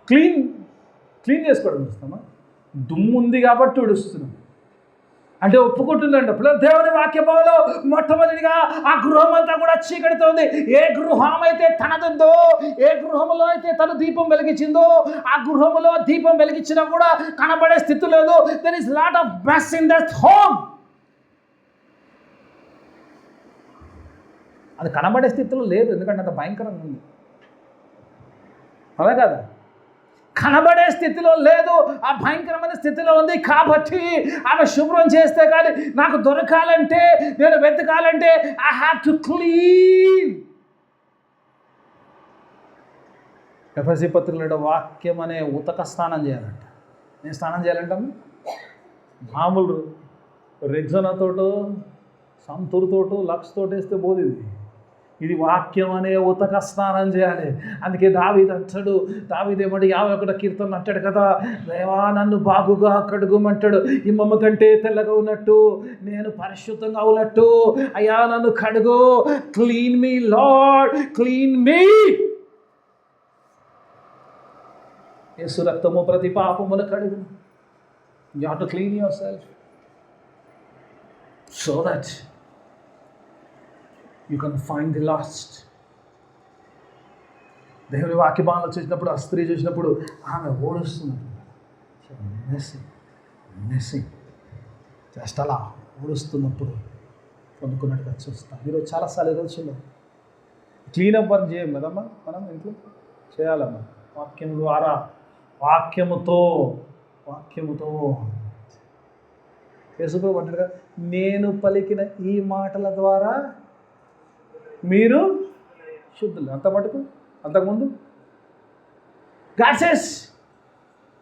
క్లీన్ చేసుకోవడం చూస్తామా? దుమ్ము ఉంది కాబట్టి ఏడుస్తున్నాం అంటే ఒప్పుకుంటుందండి. ఇప్పుడు దేవుని వాక్యంలో మొట్టమొదటిగా ఆ గృహం అంతా కూడా చీకటితోంది. ఏ గృహం అయితే తనదుందో, ఏ గృహంలో అయితే తను దీపం వెలిగించిందో, ఆ గృహంలో దీపం వెలిగించినా కూడా కనబడే స్థితి లేదు. There is lot of mess in that home. అది కనబడే స్థితిలో లేదు, ఎందుకంటే అంత భయంకరంగా ఉంది. అలా కాదు, కనబడే స్థితిలో లేదు, ఆ భయంకరమైన స్థితిలో ఉంది. కాబట్టి ఆమె శుభ్రం చేస్తే కానీ నాకు దొరకాలంటే, నేను వెతకాలంటే ఐ హ్యావ్ టు క్లీన్. ఎఫెసీ పత్రికలో వాక్యం అనే ఉతక స్నానం చేయాలంట. నేను స్నానం చేయాలంటాము మామూలు రెగ్జనాతోటో సంతూరుతోటో లక్స్తో వేస్తే పోదు. ఇది వాక్యం అనే ఉతక స్నానం చేయాలి. అందుకే దావీదు అంటాడు, దావీదేమడు 51 కీర్తనలు అంటాడు కదా, దేవా నన్ను బాగుగా కడుగుమంటాడు, హిమము కంటే తెల్లగా ఉన్నట్టు, నేను పరిశుద్ధంగా ఉన్నట్టు అయ్యా నన్ను కడుగు. క్లీన్ మీ లార్డ్, క్లీన్ మీ. యేసు రక్తము ప్రతి పాపమును కడుగు. You have to clean your self so that you can find the lost. దేవుని వాక్యభావంలో చూసినప్పుడు ఆ స్త్రీ చూసినప్పుడు ఆమె ఓడుస్తున్నది. మెస్సింగ్ జస్ట్ అలా ఓడుస్తున్నప్పుడు పొందుకున్నట్టుగా చూస్తాం. ఈరోజు చాలాసార్లు రోజుల్లో క్లీనప్ వర్క్ చేయం కదమ్మా, మనం ఇంట్లో చేయాలమ్మా. వాక్యం ద్వారా వాక్యముతో యేసుప్రభువు అంటాడుగా, నేను పలికిన ఈ మాటల ద్వారా మీరు శుద్ధులు. అంత మటుకు అంతకుముందు God says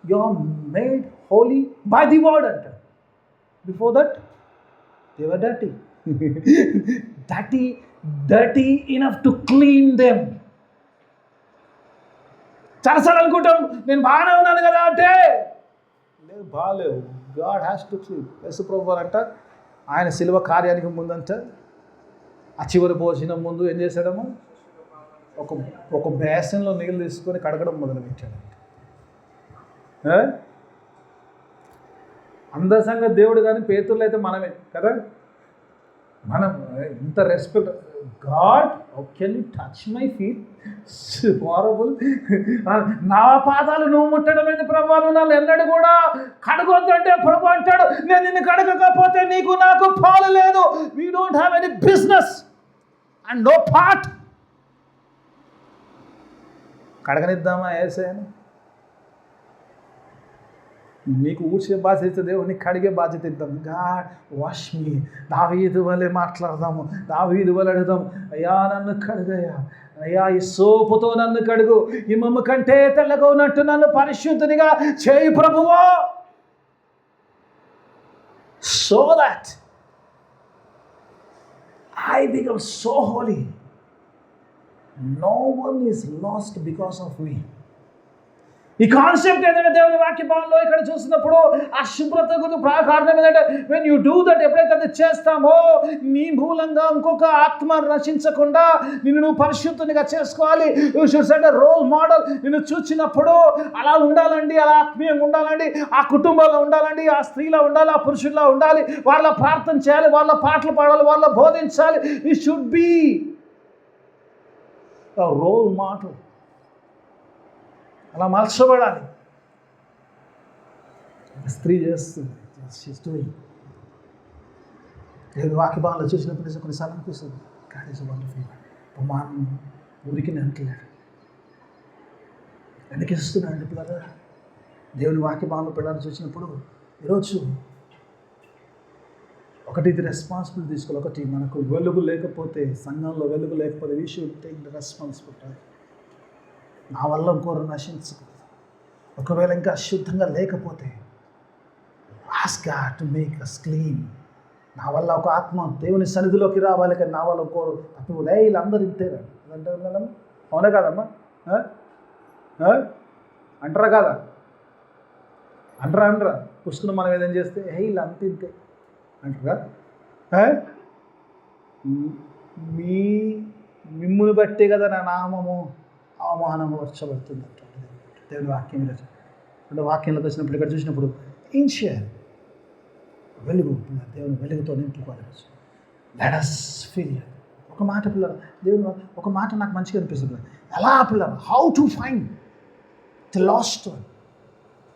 you are made holy by the word అంట. Before that they were dirty enough to clean them. చాలాసార్లు అనుకుంటాం నేను బాగానే ఉన్నాను కదా అంటే, లేదు బాగాలేవు. God has to clean. యేసుప్రభువు అంట ఆయన శిలువ కార్యానికి ముందంట ఆ చివరి భోజనం ముందు ఏం చేశాడము, ఒక బేసన్లో నీళ్ళు తీసుకొని కడగడం మొదలుపెట్టాడు. అందరి సంగతి దేవుడు కానీ పేతుర్లు అయితే మనమే కదా. మనం ఇంత respect. God how can you touch my feet, horrible. నా పాదాలు నువ్వు ముట్టడం ఏంది ప్రభు, నువ్వు నన్ను ఎన్నడూ కూడా కడగొద్దు అంటే ప్రభు అంటాడు నేను నిన్ను కడగకపోతే నీకు నాకు పాలు లేదు. We don't have any business and no part. కడగనిద్దామా యేసయ్యను? నీకు ఊడ్చే బాధ్యత ఇస్తే దేవుని కడిగే బాధ్యత ఇద్దాం. God wash me. దావీదు వలె మాట్లాడదాము, దావీదు వలె అడుగుదాం, అయ్యా నన్ను కడుగయ్యా, అయ్యా ఈ సోపుతో నన్ను కడుగు, హిమము కంటే తెల్లగా ఉన్నట్టు నన్ను పరిశుద్ధునిగా చేయి ప్రభువా. So that I become so holy. No one is lost because of me. ఈ కాన్సెప్ట్ ఏంటంటే దేవుని వాక్య భావంలో ఇక్కడ చూసినప్పుడు ఆ శుభ్రతకు కారణం ఏంటంటే వెన్ యూ డూ దట్, ఎప్పుడైతే అది చేస్తామో నీ మూలంగా ఇంకొక ఆత్మ నశించకుండా నిన్ను నువ్వు పరిశుద్ధునిగా చేసుకోవాలి. You should set a role model. నిన్ను చూసినప్పుడు అలా ఉండాలండి, అలా ఆత్మీయంగా ఉండాలండి, ఆ కుటుంబంలో ఉండాలండి, ఆ స్త్రీలో ఉండాలి, ఆ పురుషుల్లో ఉండాలి, వాళ్ళ ప్రార్థన చేయాలి, వాళ్ళ పాటలు పాడాలి, వాళ్ళ బోధించాలి. You should be a role model. అలా మలచబడాలి. స్త్రీ చేస్తుంది, షీస్ డూయింగ్. నేను వాక్యభావంలో చూసినప్పుడు కొన్నిసార్లు అనిపిస్తుంది, గాడ్ ఈజ్ వండర్ఫుల్. ఉపమానం ఊరికి అంటలేడు, ఎందుకు ఇస్తున్నాడు పిల్లలు? దేవుని వాక్యభావంలో పిల్లలు చూసినప్పుడు ఈరోజు ఒకటి ఇది రెస్పాన్సిబిలిటీ తీసుకోవాలి. ఒకటి మనకు వెలుగు లేకపోతే, సంఘంలో వెలుగు లేకపోతే we should take the responsibility. నా వల్ల ఇంకోరు నశించకూడదు. ఒకవేళ ఇంకా అశుద్ధంగా లేకపోతే ask God to make us clean. నా వల్ల ఒక ఆత్మ దేవుని సన్నిధిలోకి రావాలి, కానీ నా వల్ల ఇంకోరు తప్పిపోతే వీళ్ళందరూ ఇంతేరా అంటారు కదమ్మా. అవునా కాదమ్మా? అంటారా కాదా? అంటారా పుస్తకం మనం ఏదైనా చేస్తే వీళ్ళు అంత ఇంతే అంటారా? మిమ్ముని బట్టే కదా నా నామము అవమానము వచ్చబడుతుంది అంటాడు దేవుని వాక్యం. అంటే వాక్యంలోకి వచ్చినప్పుడు ఇక్కడ చూసినప్పుడు ఏం చేయాలి? వెలుగు, దేవుని వెలుగుతో నింపుకోవాలి. Let us feel. ఒక మాట పిల్లలు, దేవుని ఒక మాట నాకు మంచిగా అనిపిస్తుంది. ఎలా పిల్లలు? How to find the last one.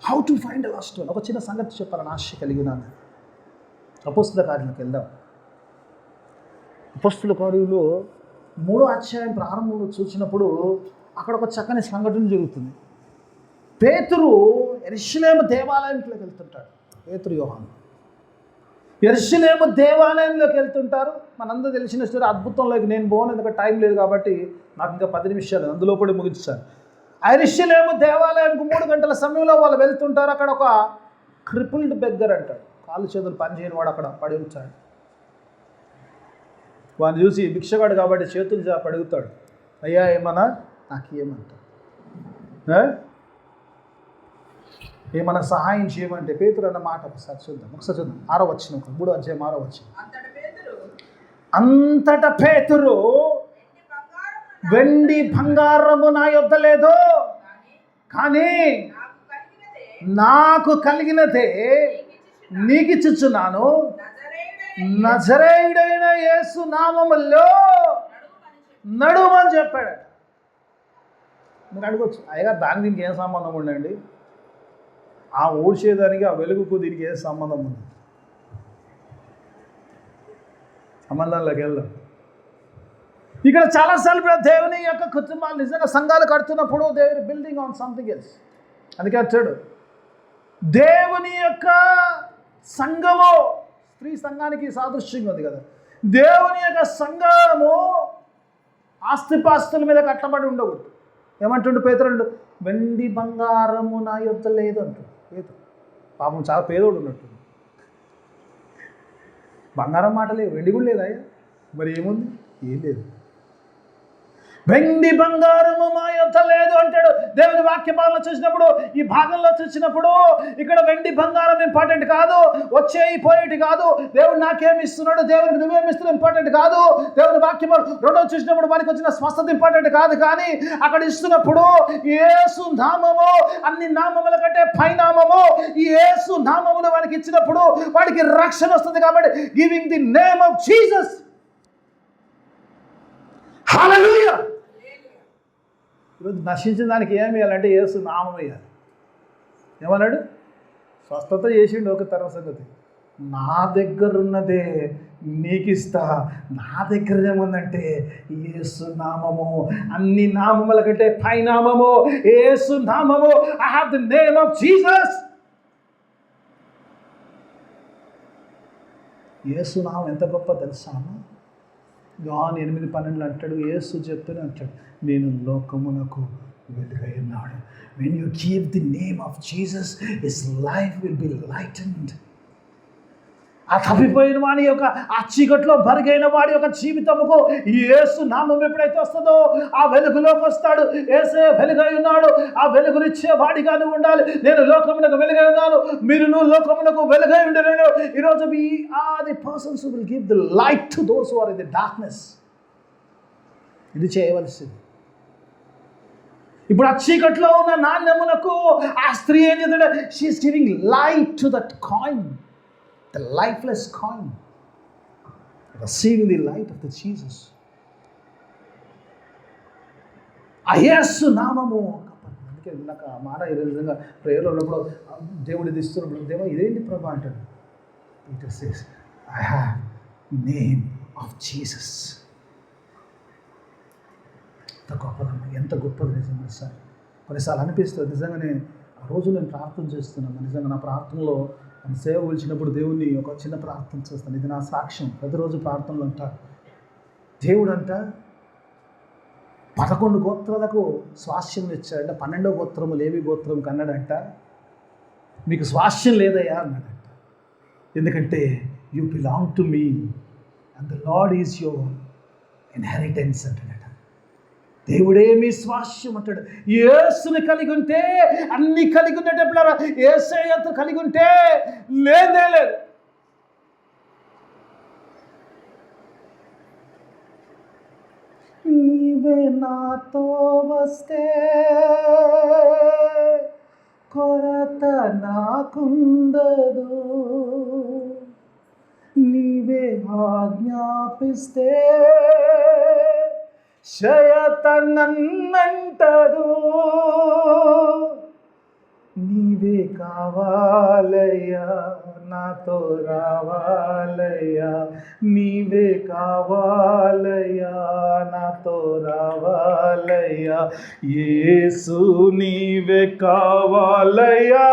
How to find the last one. ఒక చిన్న సంగతి చెప్పాలని ఆశ కలిగినాను. అపోస్తల కార్యాలకు వెళ్దాం. అపోస్తల కార్యంలో 3వ అధ్యాయం ప్రారంభంలో చూసినప్పుడు అక్కడ ఒక చక్కని సంఘటన జరుగుతుంది. పేతురు యెరూషలేము దేవాలయంలోకి వెళ్తుంటాడు. పేతురు యోహాను యెరూషలేము దేవాలయంలోకి వెళ్తుంటారు. మనందరూ తెలిసిన స్టోరీ. అద్భుతంలోకి నేను పోను, ఎందుకంటే టైం లేదు కాబట్టి నాకు ఇంకా 10 నిమిషాలు, అందులో కూడా ముగించాను. ఆ యెరూషలేము దేవాలయంకు 3 గంటల సమయంలో వాళ్ళు వెళ్తుంటారు. అక్కడ ఒక క్రిపుల్డ్ బెగ్గర్ అంటాడు, కాళ్ళు చేతులు పనిచేయని వాడు అక్కడ పడి ఉంచాడు. వాడిని చూసి భిక్షగాడు కాబట్టి చేతులు చాపి అడుగుతాడు, అయ్యా ఏమన్నా నాకు ఏమంటాడు, ఏమన్నా సహాయం చేయమంటే పేతురు అన్న మాట ఒకసారి చూద్దాం. 6వ వచనం, 3వ అధ్యాయం 6వ వచనం. అంతటా పేతురు, వెండి బంగారము నా యొద్ద లేదు, కానీ నాకు కలిగినదే నీకిచ్చుచున్నాను. నజరేయుడైన యేసు నామములో నడుమని చెప్పాడు. మీరు అడగొచ్చు, అయ్యగారు దానికి దీనికి ఏం సంబంధం ఉండండి? ఆ ఓడ్చేదానికి ఆ వెలుగుకు దీనికి ఏ సంబంధం ఉంది? సంబంధంలోకి వెళ్దాం. ఇక్కడ చాలాసార్లు దేవుని యొక్క కుటుంబాలు నిజంగా సంఘాలు కడుతున్నప్పుడు they are building on something else. అందుకే వచ్చాడు దేవుని యొక్క సంఘము. స్త్రీ సంఘానికి సాదృశ్యంగా ఉంది కదా. దేవుని యొక్క సంఘము ఆస్తిపాస్తుల మీద కట్టబడి ఉండకూడదు. ఏమంటుండు పేతురు? వెండి బంగారము నా యొద్ద లేదు అంటాడు పేతురు. పాపం చాలా పేదోడు ఉన్నట్టు. బంగారం మాట లేదు, వెండి కూడా లేదా? మరి ఏముంది? ఏం లేదు. వెండి బంగారము మా యొద్ద లేదు అంటాడు. దేవుని వాక్య భాగంలో చూసినప్పుడు, ఈ భాగంలో చూసినప్పుడు ఇక్కడ వెండి బంగారం ఇంపార్టెంట్ కాదు, వచ్చేయి పోయేటి కాదు. దేవుడు నాకేమి ఇస్తున్నాడు, దేవునికి నువ్వేమి ఇస్తున్నావు ఇంపార్టెంట్ కాదు. దేవుని వాక్యం రెండో చూసినప్పుడు మనకి వచ్చిన స్వస్థత ఇంపార్టెంట్ కాదు. కానీ అక్కడ ఇస్తున్నప్పుడు యేసు నామము అన్ని నామముల కంటే పైనామము. ఈ యేసు నామములు వానికి ఇచ్చినప్పుడు వాడికి రక్షణ వస్తుంది. కాబట్టి giving the name of Jesus. Hallelujah. ఈరోజు నశించిన దానికి ఏమి వేయాలంటే యేసు నామం వేయాలి. ఏమన్నాడు? స్వస్థత చేసిండు ఒక తరం సంగతి. నా దగ్గర ఉన్నదే నీకు ఇస్తా. నా దగ్గర ఏముందంటే యేసు నామము, అన్ని నామముల కంటే పై నామము యేసు నామము. I have the name of Jesus. యేసు నామం ఎంత గొప్ప తెలుసా? యోహాను 8:12 అంటాడు, యేసు చెప్తూనే అంటాడు, నేను లోకమునకు వెలుగై ఉన్నాడు. When you give the name of Jesus, his life will be lightened. ఆ తప్పిపోయిన వాడి యొక్క ఆ చీకట్లో బరిగైన వాడి యొక్క జీవితముకు యేసు నామం ఎప్పుడైతే వస్తుందో ఆ వెలుగులోకి వస్తాడు. యేసే వెలుగై ఉన్నాడు. ఆ వెలుగునిచ్చే వాడిగా నువ్వు ఉండాలి. నేను లోకమునకు వెలుగై ఉన్నాను, మీరు నువ్వు లోకమునకు వెలుగై ఉండలేను. ఈరోజు we are the persons who will give the light to those who are in the darkness. ఇది చేయవలసింది. ఇప్పుడు ఆ చీకట్లో ఉన్న నాణ్యమునకు ఆ స్త్రీ ఏం చేద్దాడు? She is giving light to that coin, the lifeless coin, receiving the light of the Jesus. ఆ యేసు నామము. అందుకే నాకు ఆ మాట ఈ విధంగా ప్రేయర్లో ఉన్నప్పుడు దేవుడిది ఇస్తున్నప్పుడు, దేవా ఇదేంటి ప్రభా అంటాడు. Peter says, I have name of Jesus. ఎంత గొప్పదమ్మా, ఎంత గొప్పది నిజంగా సార్. కొన్నిసార్లు అనిపిస్తుంది నిజంగానే ఆ రోజు నేను ప్రార్థన చేస్తున్నాను. నిజంగా నా ప్రార్థనలో నేను సేవ పిలిచినప్పుడు దేవుణ్ణి ఒక చిన్న ప్రార్థన చేస్తాను. ఇది నా సాక్ష్యం. ప్రతిరోజు ప్రార్థనలు అంట దేవుడు అంట 11 గోత్రాలకు స్వాస్థ్యం ఇచ్చాడంట. 12వ గోత్రము లేవి గోత్రం కన్నాడంట. మీకు స్వాస్థ్యం లేదయ్యా అన్నాడంట. ఎందుకంటే you belong to me and the Lord is your inheritance అంటాడట. దేవుడే మీ స్వాస్థ్యం అంటాడు. యేసుని కలిగి ఉంటే అన్ని కలిగి ఉండేటప్పుడు యేసయ్యతో కలిగి ఉంటే లేదే లేదు. నీవే నాతో వస్తే కొరత నాకుందదు, నీవే ఆజ్ఞాపిస్తే శయతనన్నంటదు. నీవే కావాలయ్యా, నాతో రావాలయ్యా, నీవే కావాలయ్యా, నాతో రావాలయ్యా, యేసు నీవే కావాలయ్యా,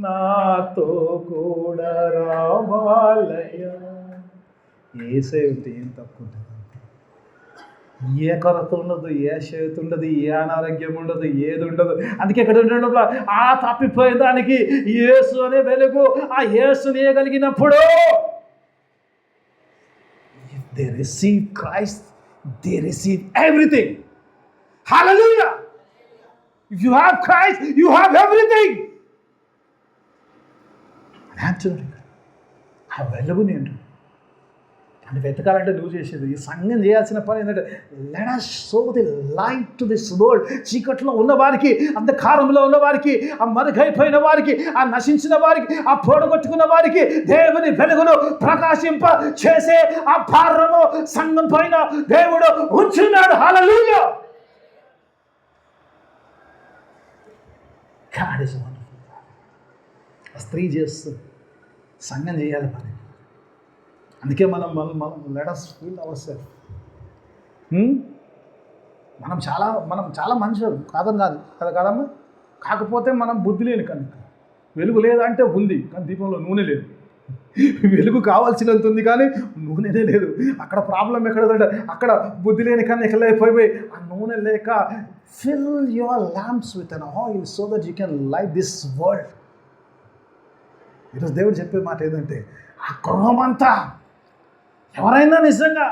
నాతో కూడా రావాలయ్యా. యేసే ఉంటే ఏం తక్కువ ఉంటుంది. ఏ కొరత ఉండదు, ఏ చేతి ఉండదు, ఏ అనారోగ్యం ఉండదు, ఏది ఉండదు. అందుకే ఇక్కడ ఉండేటప్పుడు ఆ తప్పిపోయిన దానికి యేసు అనే వెలుగు, ఆ యేసుని కలిగినప్పుడు if they receive Christ, they receive everything. Hallelujah! If you have Christ, you have everything. Naturally, ఆ వెలుగుని అంటారు. అని వెతకాలంటే నువ్వు చేసేది, ఈ సంఘం చేయాల్సిన పని ఏంటంటే let us show the light to this world. చీకట్లో ఉన్నవారికి, అంధకారంలో ఉన్నవారికి, ఆ మరుగైపోయిన వారికి, ఆ నశించిన వారికి, ఆ పోడగొట్టుకున్న వారికి దేవుని వెలుగును ప్రకాశింప చేసే ఆ భారము సంఘం పైన దేవుడు ఉంచున్నాడు. హల్లెలూయా! God is wonderful. ఆ స్త్రీ చేస్తుంది, సంఘం చేయాలి పని. అందుకే మనం లెట్ us feel ourselves. మనం చాలా మనుషులు కాదమ్మా. కాకపోతే మనం బుద్ధి లేని కనుక. వెలుగు లేదంటే ఉంది కానీ దీపంలో నూనె లేదు. వెలుగు కావాల్సినంత ఉంది కానీ నూనెనే లేదు. అక్కడ ప్రాబ్లం ఎక్కడంటే అక్కడ బుద్ధి లేని కానీ ఎక్కడైపోయి ఆ నూనె లేక fill your lamps with an oil so that you can light this world. ఈరోజు దేవుడు చెప్పే మాట ఏంటంటే ఆ గృహం అంతా ఎవరైనా నిజంగా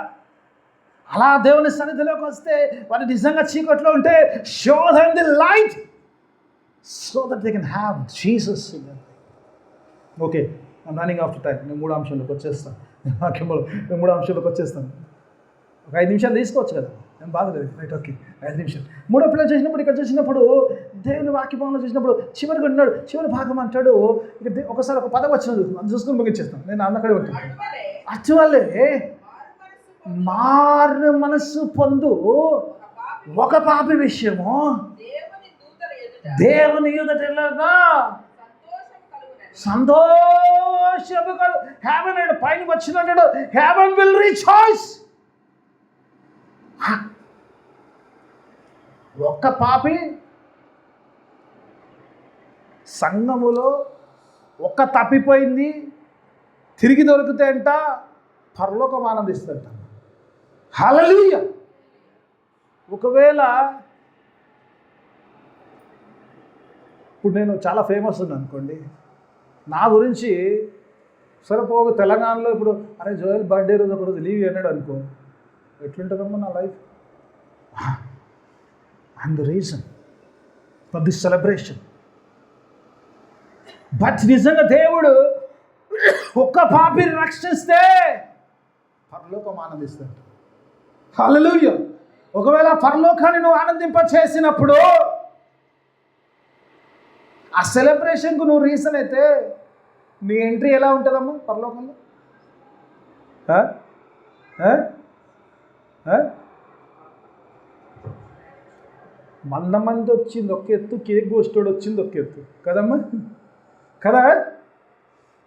అలా దేవుని సన్నిధిలోకి వస్తే వారు నిజంగా చీకట్లో ఉంటే show them the light so that they can have Jesus. Okay, I'm running of time. నేను 3 అంశాలకు వచ్చేస్తాను. నేను 3 అంశాలకు వచ్చేస్తాను. ఒక 5 నిమిషాలు తీసుకోవచ్చు కదా, నేను బాధ లేదు. రైట్, ఓకే, 5 నిమిషాలు. 3వ పిల్లలు చేసినప్పుడు ఇక్కడ చేసినప్పుడు దేవుని వాక్యభావంలో చేసినప్పుడు చివరికి ఉన్నాడు. చివరి భాగం అంటాడు, ఇక్కడ ఒకసారి ఒక పదం వచ్చినది అది చూసుకొని ముగించేస్తాను. నేను అన్నక్కడే ఉంటాను. అటువల్లే మారు మనస్సు పొందు ఒక పాపి విషయము దేవుని ఎదుటగా సంతోషము కలుగు. హెవెన్ అండ్ పైన వచ్చినట్టు హెవెన్ విల్ రిజాయిస్. ఒక్క పాపి సంఘములో ఒక్క తప్పిపోయింది తిరిగి దొరికితే అంట పరలోకం ఆనందిస్తుంట. హల్లెలూయా! ఒకవేళ ఇప్పుడు నేను చాలా ఫేమస్ ఉన్నాను అనుకోండి, నా గురించి సరిపోగు తెలంగాణలో ఇప్పుడు అరే జోయల్ బర్త్డే రోజు ఒకరోజు లీవ్ అన్నాడు అనుకో, ఎట్లుంటుందమ్మా నా life? I'm the reason for this celebration. But నిజంగా దేవుడు ఒక్క పాపిని రక్షిస్తే పరలోకం ఆనందిస్తాడు. హల్లెలూయా. ఒకవేళ పరలోకాన్ని నువ్వు ఆనందింప చేసినప్పుడు ఆ సెలబ్రేషన్కు నువ్వు రీజన్ అయితే నీ ఎంట్రీ ఎలా ఉంటుందమ్మా పరలోకంలో? మంది వచ్చింది ఒక ఎత్తు, కేక్ గోస్టోడు వచ్చింది ఒక ఎత్తు కదమ్మా, కదా?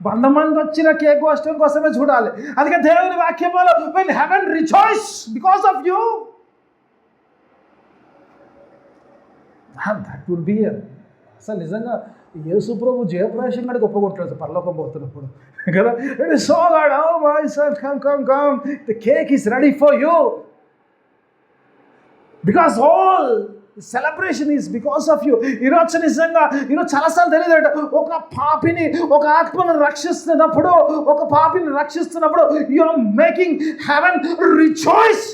100 మంది వచ్చిన కేక్ గోస్టం కోసమే చూడాలి. అందుకే దేవుని వాక్యంలో when heaven rejoice because of you, that would be అసలు నిజంగా యేసు ప్రభు జయప్రవేశం కూడా గొప్పగొంటాడు పరలోకం పోతున్నప్పుడు కదా. It is so God, oh my son come the cake is ready for you because all celebration is because of you. ఈరోజు నిజంగా ఈరోజు చాలాసార్లు తెలియదంట, ఒక పాపిని, ఒక ఆత్మను రక్షిస్తున్నప్పుడు you are making heaven rejoice.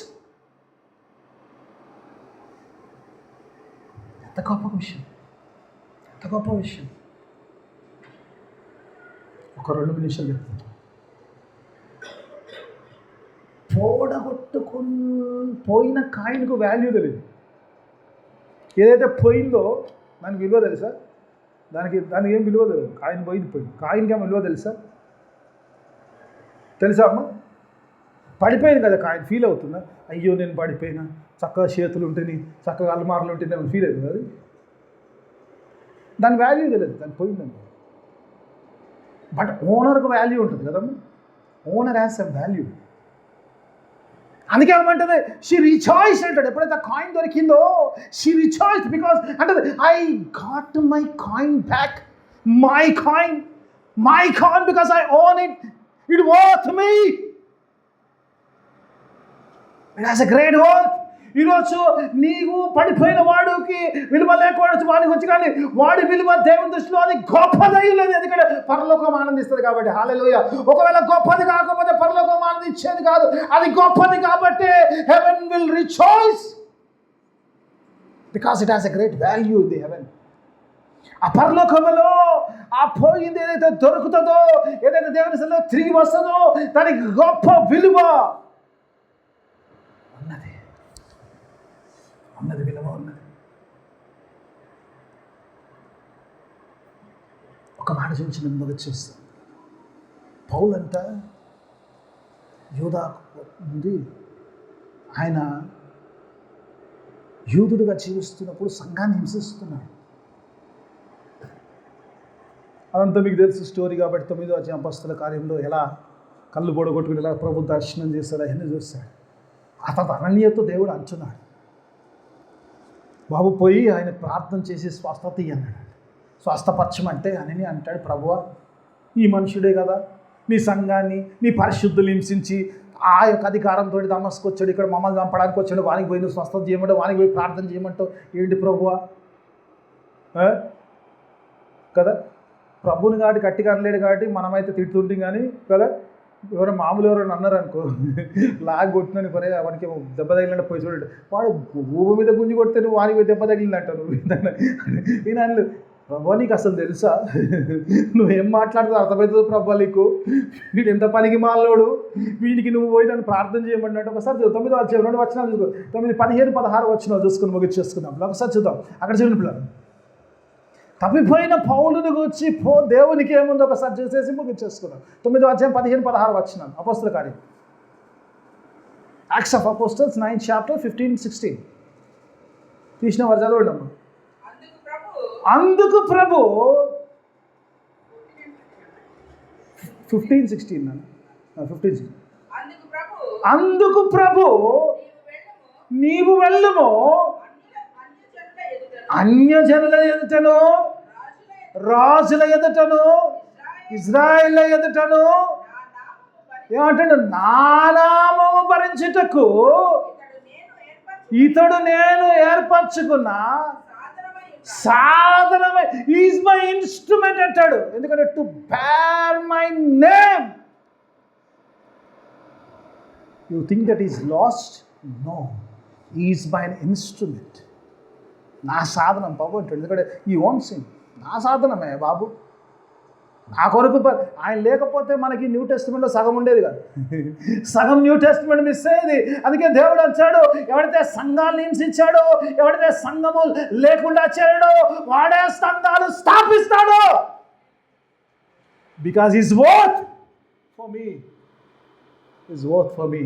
ఎంత గొప్ప విషయం, ఎంత గొప్ప విషయం. ఒక 2 నిమిషాలు చెప్తాను. పోయిన కాయిన్కు వాల్యూ తెలియదు. ఏదైతే పోయిందో దానికి విలువ తెలుసా? దానికి ఏం విలువ తెలియదు. కాయిన్ పోయింది. కాయిన్కి ఏమో విలువ తెలుసా అమ్మ? పడిపోయింది కదా కాయిన్, ఫీల్ అవుతుందా? అయ్యో నేను పడిపోయినా, చక్కగా చేతులు ఉంటేని, చక్కగా అల్మార్లు ఉంటేనే ఫీల్ అవుతుంది అది. దాని వాల్యూ తెలియదు, దాని పోయిందండి. బట్ ఓనర్కు వాల్యూ ఉంటుంది కదమ్మా. Owner has some value. అందుకే ఏమంటుంది, షీ రిజాయిస్డ్ అంటాడు. ఎప్పుడైతే కాయిన్ దొరికిందో షీ రిజాయిస్డ్ బికాస్ అంటే I got my coin back, my coin because I own it worth me, it has a great worth. ఈరోజు నీకు పడిపోయిన వాడికి విలువ లేకపోవచ్చు, వాడికి వచ్చి కానీ వాడి విలువ దేవుని దృష్టిలో అది గొప్పదై లేదు. ఎందుకంటే పరలోకం ఆనందిస్తుంది కాబట్టి. హల్లెలూయా. ఒకవేళ గొప్పది కాకపోతే పరలోకం ఆనందించేది కాదు. అది గొప్పది కాబట్టి heaven will rejoice because it has a great value in the heaven. ఆ పరలోకంలో ఆ పోయింది ఏదైతే దొరుకుతుందో, ఏదైతే దేవుని సన్నిధిలో తిరిగి వస్తుందో దానికి గొప్ప విలువ ఉన్నది. ఒక మాట చూసి నేను మొదటి చూస్తాను. పౌలు అంట యూదా ఉంది, ఆయన యూదుడుగా జీవిస్తున్నప్పుడు సంఘాన్ని హింసిస్తున్నాడు. అదంతా మీకు తెలుసు స్టోరీ కాబట్టి 9వ అధ్యాయం అపొస్తలుల కార్యంలో ఎలా కళ్ళు పొడగొట్టుకుని ఎలా ప్రభు దర్శనం చేస్తాడు, అవన్నీ చూస్తాడు. ఆ తర్వాత అననీయతో దేవుడు అంటున్నాడు, బాబు పోయి ఆయన ప్రార్థన చేసి స్వస్థత అన్నాడు. స్వస్థపరచమంటే అని అంటాడు, ప్రభువా ఈ మనుషుడే కదా నీ సంఘాన్ని, నీ పరిశుద్ధులు హింసించి ఆ యొక్క అధికారంతో దమస్కు వచ్చాడు, ఇక్కడ మమ్మల్ని చంపడానికి వచ్చాడు, వానికి పోయి నువ్వు స్వస్థత చేయమంటావు, వానికి పోయి ప్రార్థన చేయమంటావు, ఏంటి ప్రభువా? కదా, ప్రభుని కాబట్టి గట్టిగా అనలేడు కాబట్టి మనమైతే తిడుతుంటాం కానీ కదా. ఎవరైనా అన్నారు అనుకో, లాగ్ కొట్టినని పరే వానికి దెబ్బ తగిలినట్టు పోయి చూడండి, వాడు ఊబ మీద గుంజి కొడితే నువ్వు వానికి దెబ్బ తగిలిందంటావు. నువ్వు ఈయన ప్రభా నీకు అసలు తెలుసా, నువ్వేం మాట్లాడుతావు అర్థమవుతుంది ప్రభా నీకు, వీడు ఎంత పనికి మాలోడు, వీడికి నువ్వు పోయి నన్ను ప్రార్థన చేయమన్నట్టు. ఒకసారి 9వ అధ్యాయం 2 వచనాలు చూసుకో, 9, 15, 16 వచనాలు చూసుకుని ముగించేసుకుందాం. ఒకసారి చూద్దాం. అక్కడ చూడండి పిల్లలు, తప్పిపోయిన పౌలుని గురించి దేవునికి ఏముందో ఒకసారి చూసేసి ముగించేసుకున్నాం. 9వ అధ్యాయం 15, 16 వచనాలు అపొస్తలుల కార్యం. Acts of apostles 9th chapter 15, 16 తీసిన వారు చదవండి అమ్మా. అందుకు ప్రభు 15, 16 అందుకు ప్రభు నీవు వెళ్ళుము, అన్యజనుల ఎదుటను, రాజుల ఎదుటను, ఇజ్రాయేళ్ల ఎదుటను ఏమంటాడు, నా నామము భరించుటకు ఇతడు నేను ఏర్పరచుకున్న సాధనమే, ఈజ్ మై ఇన్స్ట్రుమెంట్ అంటాడు. ఎందుకంటే to bear my name. You think that is lost? No, is my instrument. నా సాధనం బాబు అంటాడు. ఎందుకంటే ఈ ఓన్ సింగ్ నా సాధనమే బాబు, నా కొరకు ఆయన లేకపోతే మనకి న్యూ టెస్టిమెంట్లో సగం ఉండేది కాదు, సగం న్యూ టెస్టిమెంట్ మిస్ అయ్యేది. అందుకే దేవుడు వచ్చాడు, ఎవడైతే సంఘాన్ని హింసించాడో, ఎవడైతే సంఘము లేకుండా చేయడో వాడే సంఘాలు స్థాపిస్తాడు. Because is worth for me, is worth for me.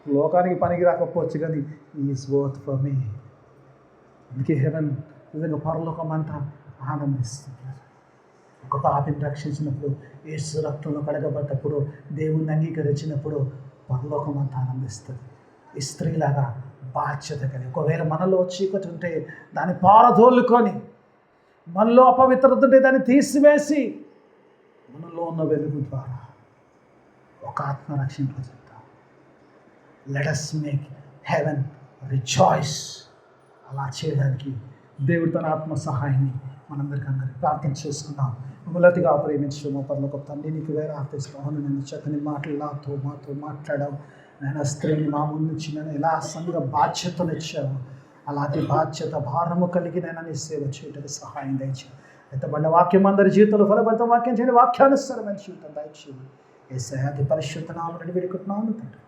లోకానికి పనికి రాకపోవచ్చు కానీ ఈజ్ వర్త్ ఫర్ మీ. అందుకే హెవెన్ నిజంగా పరలోకం అంతా ఆనందిస్తుంది. ఒక పాపిని రక్షించినప్పుడు, యేసు రక్తంలో కడగబడ్డప్పుడు, దేవుణ్ణి అంగీకరించినప్పుడు పరలోకం అంతా ఆనందిస్తుంది. ఈ స్త్రీలాగా బాధ్యత కలిగి, ఒకవేళ మనలో చీకటి ఉంటే దాన్ని పారదోలుకొని, మనలో అపవిత్రత ఉంటే దాన్ని తీసివేసి మనలో ఉన్న వెలుగు ద్వారా ఒక ఆత్మ రక్షింపజేద్దాం. Let us make heaven rejoice. అలా చేయడానికి దేవుడు తన ఆత్మ సహాయాన్ని అందరికీ ప్రార్థన చేసుకున్నాం. మొదటిగా ప్రేమించడం మా పరలోక తండ్రి, నీకు వేరే ఆర్థిస్తాను. నేను చక్కని మాటలు మాతో మాట్లాడావు. నేను స్త్రీని మా ముందు నుంచి నేను ఎలా సంఘ బాధ్యతలు ఇచ్చావు, అలాంటి బాధ్యత భారము కలిగి నేను నీ సేవ చేయడానికి సహాయం దయచేయి. అయితే బండ వాక్యం అందరి జీవితంలో ఫలభరితం వాక్యం చేయండి, వాక్యానుసారమైన జీవితం దయచేయండి. యేసయ్య అతి పరిశుద్ధ నామమున వేడుకుంటున్నాను తండ్రి.